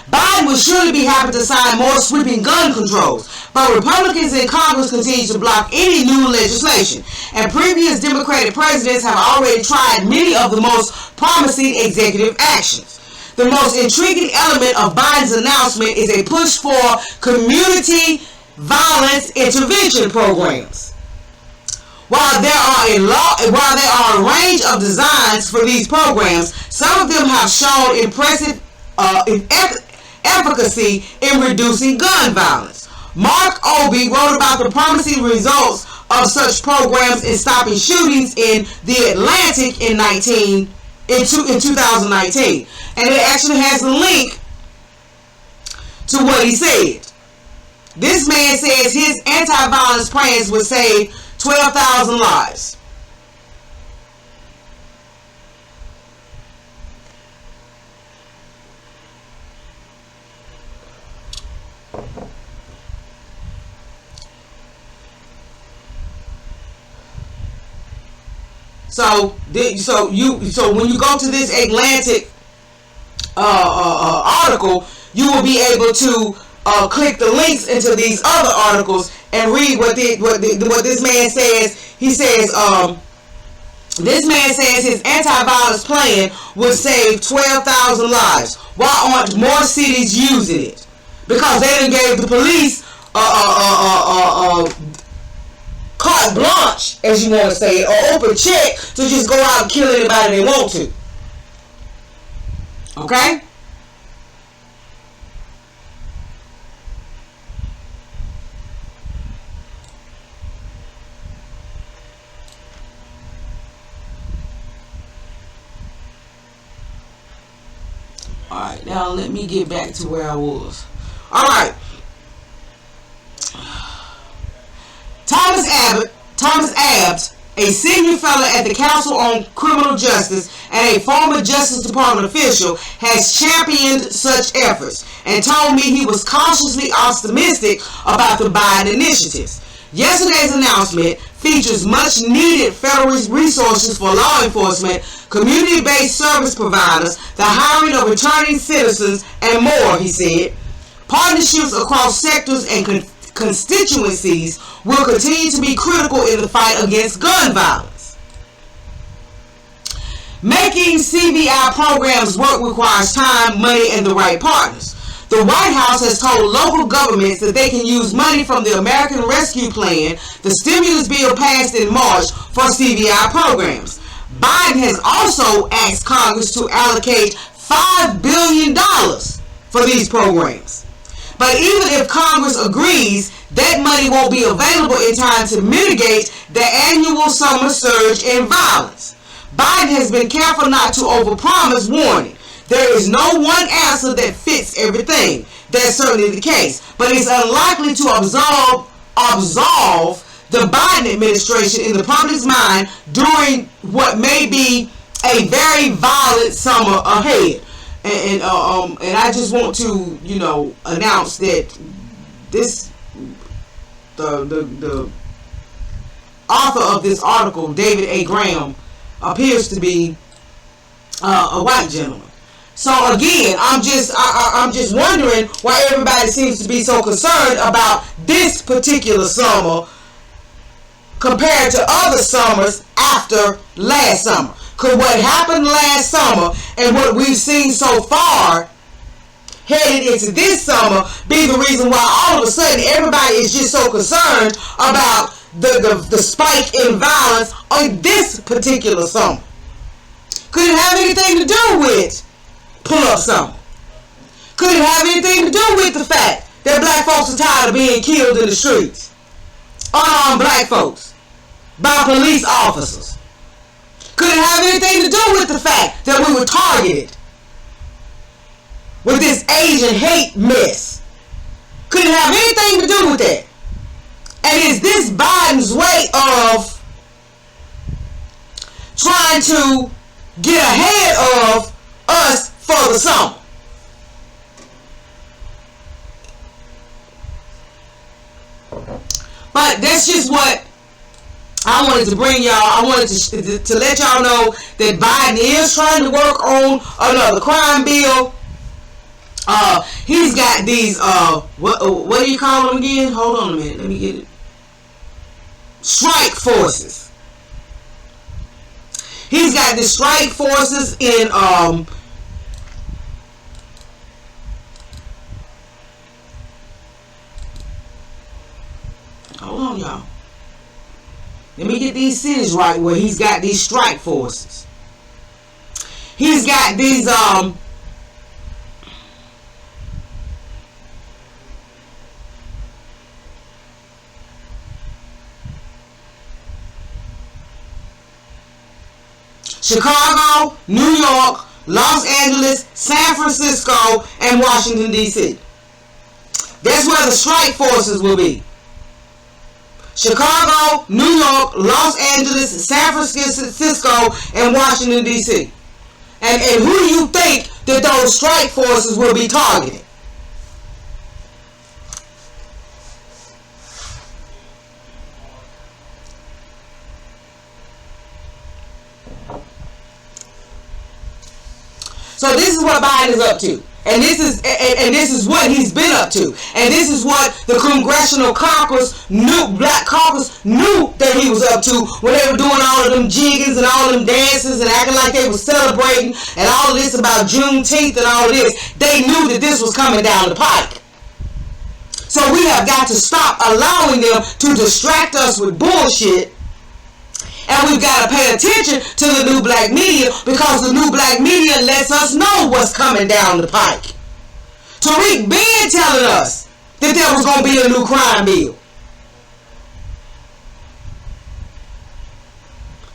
Biden will surely be happy to sign more sweeping gun controls, but Republicans in Congress continue to block any new legislation, and previous Democratic presidents have already tried many of the most promising executive actions. The most intriguing element of Biden's announcement is a push for community violence intervention programs. While there are a range of designs for these programs, some of them have shown impressive efficacy in reducing gun violence. Mark Obey wrote about the promising results of such programs in stopping shootings in the Atlantic in 2019. And it actually has a link to what he said. This man says his anti-violence plans would save 12,000 lives. So when you go to this Atlantic article, you will be able to click the links into these other articles and read what this man says. He says this man says his anti-violence plan would save 12,000 lives. Why aren't more cities using it? Because they done gave the police carte blanche, as you want to say, or open check to just go out and kill anybody they want to. Okay? Alright, now let me get back to where I was. Alright. Thomas Abbott, a senior fellow at the Council on Criminal Justice and a former Justice Department official, has championed such efforts and told me he was cautiously optimistic about the Biden initiatives. Yesterday's announcement features much needed federal resources for law enforcement, community-based service providers, the hiring of returning citizens, and more, he said. Partnerships across sectors and constituencies will continue to be critical in the fight against gun violence. Making CVI programs work requires time, money, and the right partners. The White House has told local governments that they can use money from the American Rescue Plan, the stimulus bill passed in March, for CVI programs. Biden has also asked Congress to allocate $5 billion for these programs. But even if Congress agrees, that money won't be available in time to mitigate the annual summer surge in violence. Biden has been careful not to overpromise, warning, there is no one answer that fits everything. That's certainly the case. But it's unlikely to absolve the Biden administration in the public's mind during what may be a very violent summer ahead. And I just want to, announce that the author of this article, David A. Graham, appears to be a white gentleman. So again, I'm just wondering why everybody seems to be so concerned about this particular summer compared to other summers after last summer. Could what happened last summer and what we've seen so far headed into this summer be the reason why all of a sudden everybody is just so concerned about the spike in violence on this particular summer? Could it have anything to do with pull-up summer? Could it have anything to do with the fact that black folks are tired of being killed in the streets? Unarmed black folks by police officers. Could it have anything to do with the fact that we were targeted with this Asian hate mess? Could it have anything to do with that? And is this Biden's way of trying to get ahead of us for the summer? But that's just what I wanted to bring y'all. I wanted to let y'all know that Biden is trying to work on another crime bill. He's got these what do you call them again? Hold on a minute, let me get it. Strike forces. He's got the strike forces in hold on, y'all. Let me get these cities right where he's got these strike forces. He's got these Chicago, New York, Los Angeles, San Francisco, and Washington, D.C. That's where the strike forces will be. Chicago, New York, Los Angeles, San Francisco, and Washington, D.C. And who do you think that those strike forces will be targeting? So this is what Biden is up to. And this is what he's been up to. And this is what the Congressional Caucus Black Caucus knew that he was up to when they were doing all of them jiggings and all of them dances and acting like they were celebrating and all of this about Juneteenth and all of this. They knew that this was coming down the pike. So we have got to stop allowing them to distract us with bullshit. And we've got to pay attention to the new black media, because the new black media lets us know what's coming down the pike. Tariq been telling us that there was going to be a new crime bill.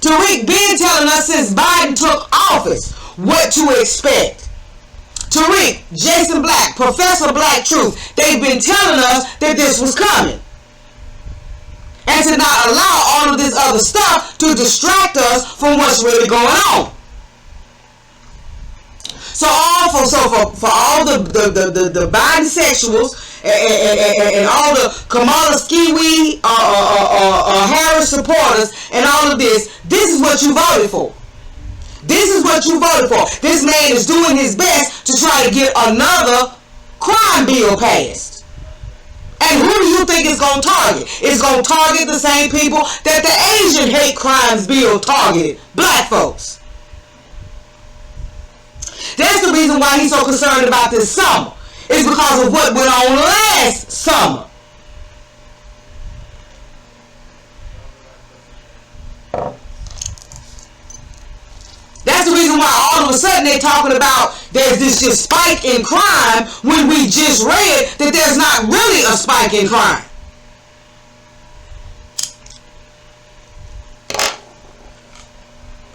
Tariq been telling us since Biden took office what to expect. Tariq, Jason Black, Professor Black Truth, they've been telling us that this was coming. And to not allow all of this other stuff to distract us from what's really going on. So for all the bisexuals and all the Kamala Skiwi Harris supporters and all of this is what you voted for. This is what you voted for. This man is doing his best to try to get another crime bill passed. And who do you think it's going to target? It's going to target the same people that the Asian hate crimes bill targeted. Black folks. That's the reason why he's so concerned about this summer. It's because of what went on last summer. That's the reason why all of a sudden they're talking about there's this just spike in crime when we just read that there's not really a spike in crime.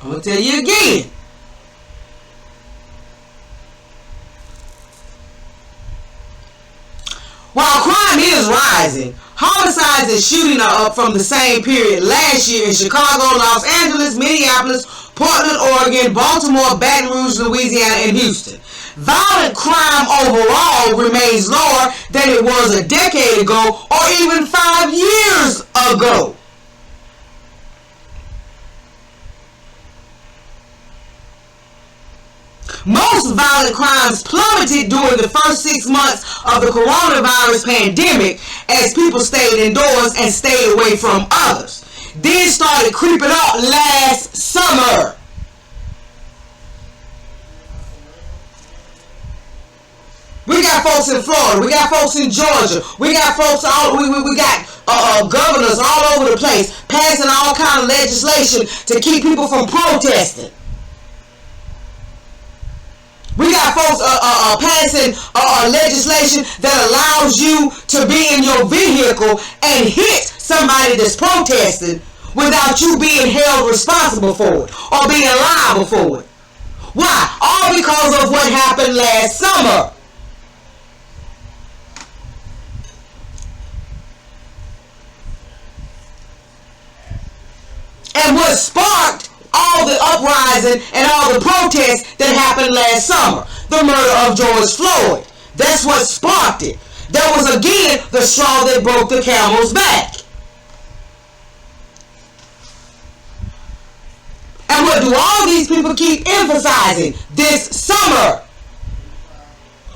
I'm going to tell you again. While crime is rising, homicides and shooting are up from the same period last year in Chicago, Los Angeles, Minneapolis, Portland, Oregon, Baltimore, Baton Rouge, Louisiana, and Houston. Violent crime overall remains lower than it was a decade ago or even 5 years ago. Most violent crimes plummeted during the first 6 months of the coronavirus pandemic as people stayed indoors and stayed away from others. Then started creeping up last summer. We got got folks in Florida. We got folks in Georgia. We got folks all. We got governors all over the place passing all kind of legislation to keep people from protesting. We got folks passing legislation that allows you to be in your vehicle and hit somebody that's protesting without you being held responsible for it or being liable for it. Why? All because of what happened last summer. And what sparked all the uprising and all the protests that happened last summer. The murder of George Floyd. That's what sparked it. That was again the straw that broke the camel's back. And what do all these people keep emphasizing? This summer.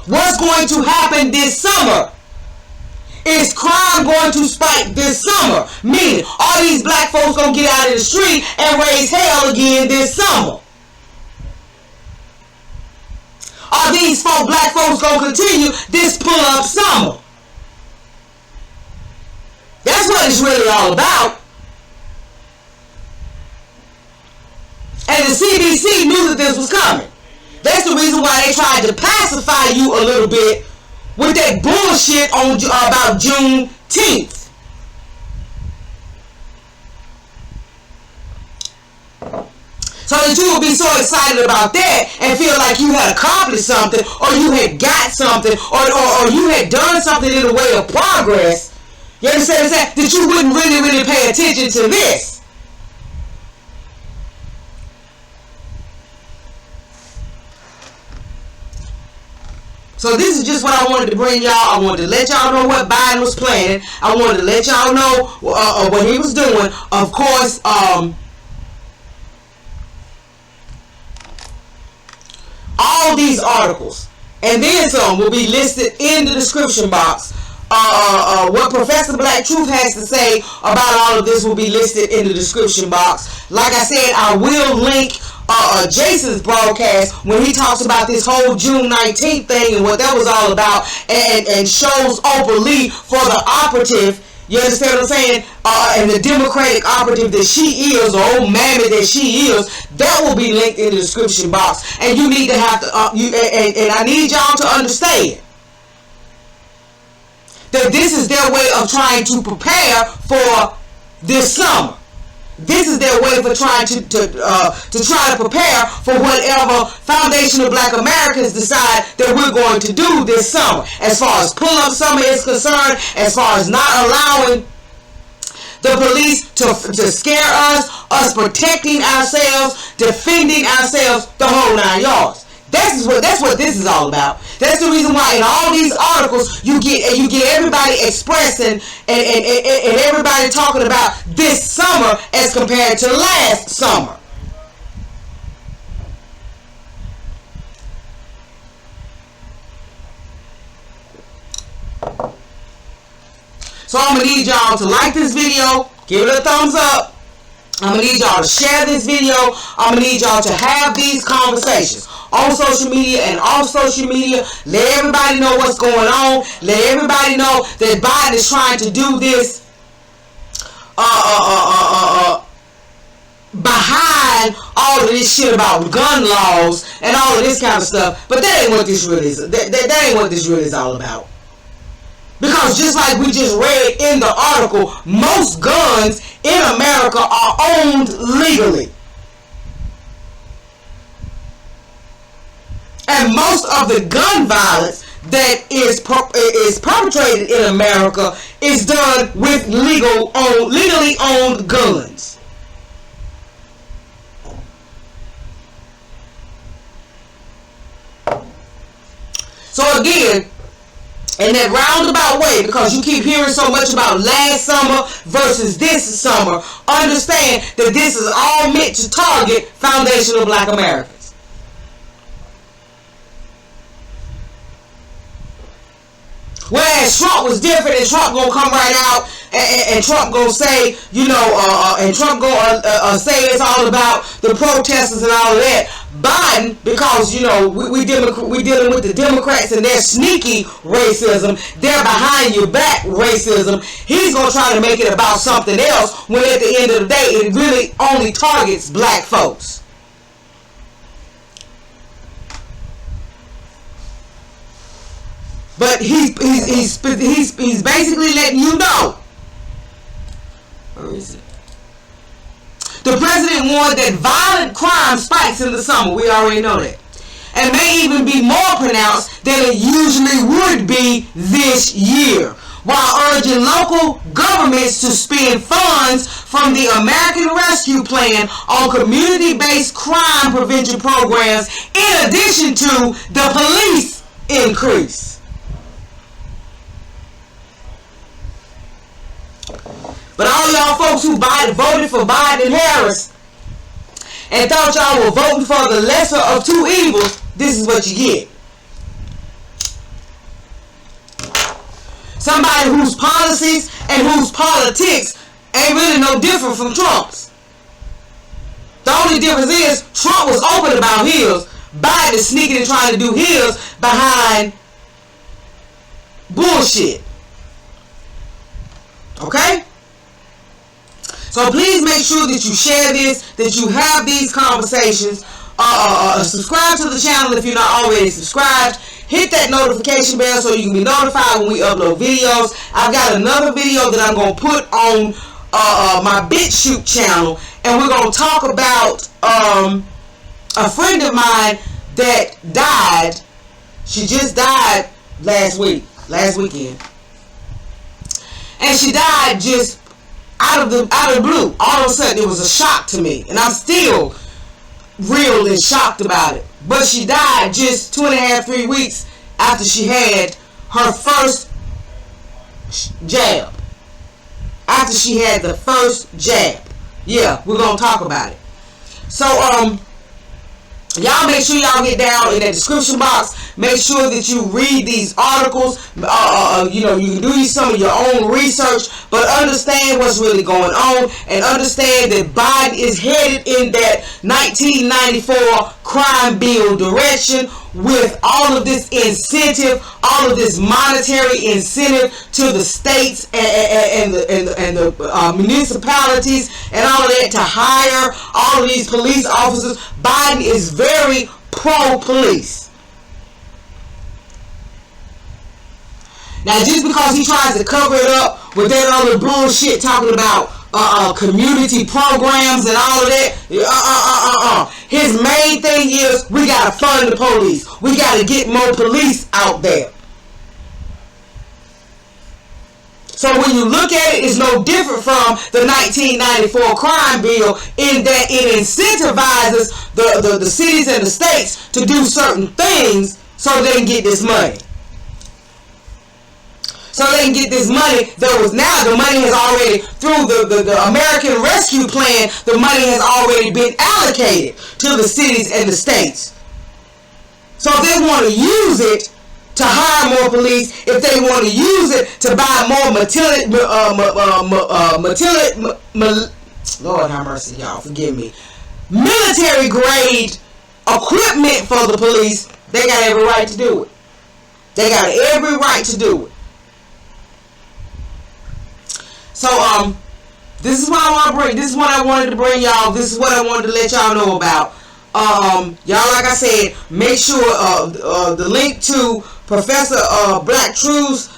What's going to happen this summer? Is crime going to spike this summer? Meaning, all these black folks gonna get out in the street and raise hell again this summer? Are these black folks gonna continue this pull-up summer? That's what it's really all about. And the CDC knew that this was coming. That's the reason why they tried to pacify you a little bit with that bullshit on about Juneteenth. So that you would be so excited about that and feel like you had accomplished something, or you had got something, or you had done something in the way of progress. You understand what I'm saying? That you wouldn't really pay attention to this. So this is just what I wanted to bring y'all. I wanted to let y'all know what Biden was planning. I wanted to let y'all know what he was doing. Of course, all these articles and then some will be listed in the description box. What Professor Black Truth has to say about all of this will be listed in the description box. Like I said, I will link Jason's broadcast when he talks about this whole June 19th thing and what that was all about, and shows openly for the operative. You understand what I'm saying? And the Democratic operative that she is, or old mammy that she is, that will be linked in the description box. And you need to have to, and I need y'all to understand that this is their way of trying to prepare for this summer. This is their way for trying to try to prepare for whatever Foundation of Black Americans decide that we're going to do this summer. As far as pull-up summer is concerned, as far as not allowing the police to scare us protecting ourselves, defending ourselves, the whole 9 yards. That's what this is all about. That's the reason why in all these articles you get everybody expressing and everybody talking about this summer as compared to last summer. So I'm gonna need y'all to like this video, give it a thumbs up. I'm going to need y'all to share this video. I'm going to need y'all to have these conversations on social media and off social media. Let everybody know what's going on. Let everybody know that Biden is trying to do this behind all of this shit about gun laws and all of this kind of stuff. But that ain't what this really is. That ain't what this really is all about. Because just like we just read in the article, most guns in America are owned legally. And most of the gun violence that is perpetrated in America is done with legally owned guns. So again, in that roundabout way, because you keep hearing so much about last summer versus this summer, understand that this is all meant to target Foundation of Black Americans. Whereas Trump was different, and Trump gonna come right out and Trump gonna say, and Trump gonna say it's all about the protesters and all of that. Biden, because we dealing with the Democrats and their sneaky racism, their behind your back racism. He's gonna try to make it about something else when at the end of the day it really only targets black folks. But he's basically letting you know. Where is it? The president warned that violent crime spikes in the summer. We already know that. And may even be more pronounced than it usually would be this year, while urging local governments to spend funds from the American Rescue Plan on community-based crime prevention programs in addition to the police increase. But all y'all folks who voted for Biden and Harris and thought y'all were voting for the lesser of two evils, this is what you get. Somebody whose policies and whose politics ain't really no different from Trump's. The only difference is Trump was open about his. Biden is sneaking and trying to do his behind bullshit. Okay? So please make sure that you share this, that you have these conversations. Subscribe to the channel if you're not already subscribed. Hit that notification bell so you can be notified when we upload videos. I've got another video that I'm going to put on my BitChute channel, and we're going to talk about a friend of mine that died. She just died last weekend. And she died just out of the blue. All of a sudden, it was a shock to me, and I'm still real and shocked about it. But she died just 2.5-3 weeks after she had her first jab. After she had the first jab. Yeah, we're gonna talk about it. So y'all make sure y'all get down in that description box. Make sure that you read these articles. You can do some of your own research, but understand what's really going on, and understand that Biden is headed in that 1994 crime bill direction with all of this incentive, all of this monetary incentive to the states and the municipalities and all of that to hire all of these police officers. Biden is very pro-police. Now, just because he tries to cover it up with that other bullshit talking about community programs and all of that, his main thing is we gotta fund the police. We gotta get more police out there. So when you look at it, it's no different from the 1994 crime bill in that it incentivizes the cities and the states to do certain things so they can get this money. So they can get this money. Now the money has already, through the American Rescue Plan, the money has already been allocated to the cities and the states. So if they want to use it to hire more police, if they want to use it to buy more Lord have mercy, y'all, forgive me, military grade equipment for the police, they got every right to do it. They got every right to do it. So this is what I want to bring. This is what I wanted to bring y'all. This is what I wanted to let y'all know about. Y'all, like I said, make sure the link to Professor Black Truth's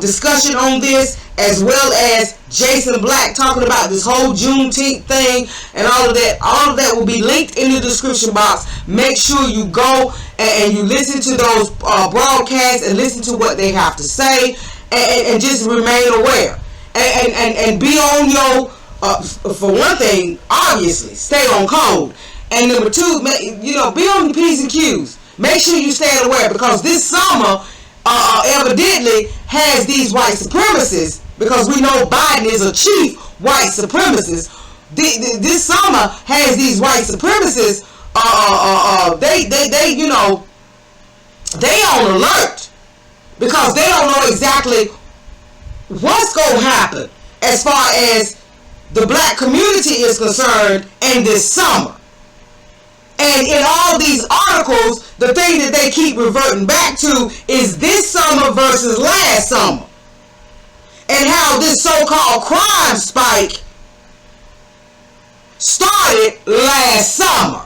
discussion on this, as well as Jason Black talking about this whole Juneteenth thing and all of that will be linked in the description box. Make sure you go and you listen to those broadcasts and listen to what they have to say, and just remain aware. And be on your, for one thing, obviously, stay on code. And number two, be on your P's and Q's. Make sure you stay aware, because this summer, evidently, has these white supremacists, because we know Biden is a chief white supremacist. This summer has these white supremacists, they on alert, because they don't know exactly what's going to happen as far as the black community is concerned in this summer. And in all these articles, the thing that they keep reverting back to is this summer versus last summer. And how this so-called crime spike started last summer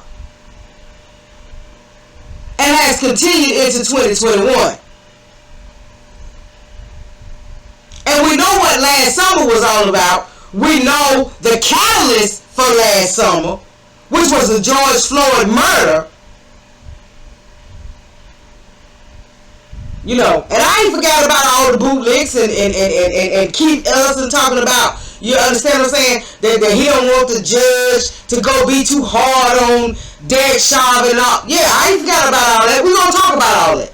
and has continued into 2021. And we know what last summer was all about. We know the catalyst for last summer, which was the George Floyd murder. You know, and I ain't forgot about all the bootlicks and Keith Ellison talking about, you understand what I'm saying, that he don't want the judge to go be too hard on Derek Chauvin and all. Yeah, I ain't forgot about all that. We're going to talk about all that.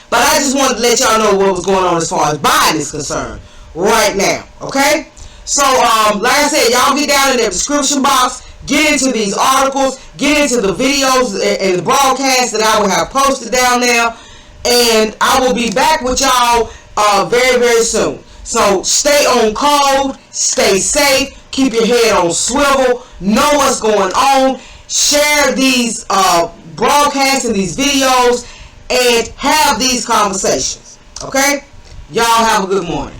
But I just wanted to let y'all know what was going on as far as Biden is concerned right now, okay? So, like I said, y'all get down in the description box, get into these articles, get into the videos and the broadcasts that I will have posted down there, and I will be back with y'all very, very soon. So, stay on code, stay safe, keep your head on swivel, know what's going on, share these broadcasts and these videos, and have these conversations, okay? Y'all have a good morning.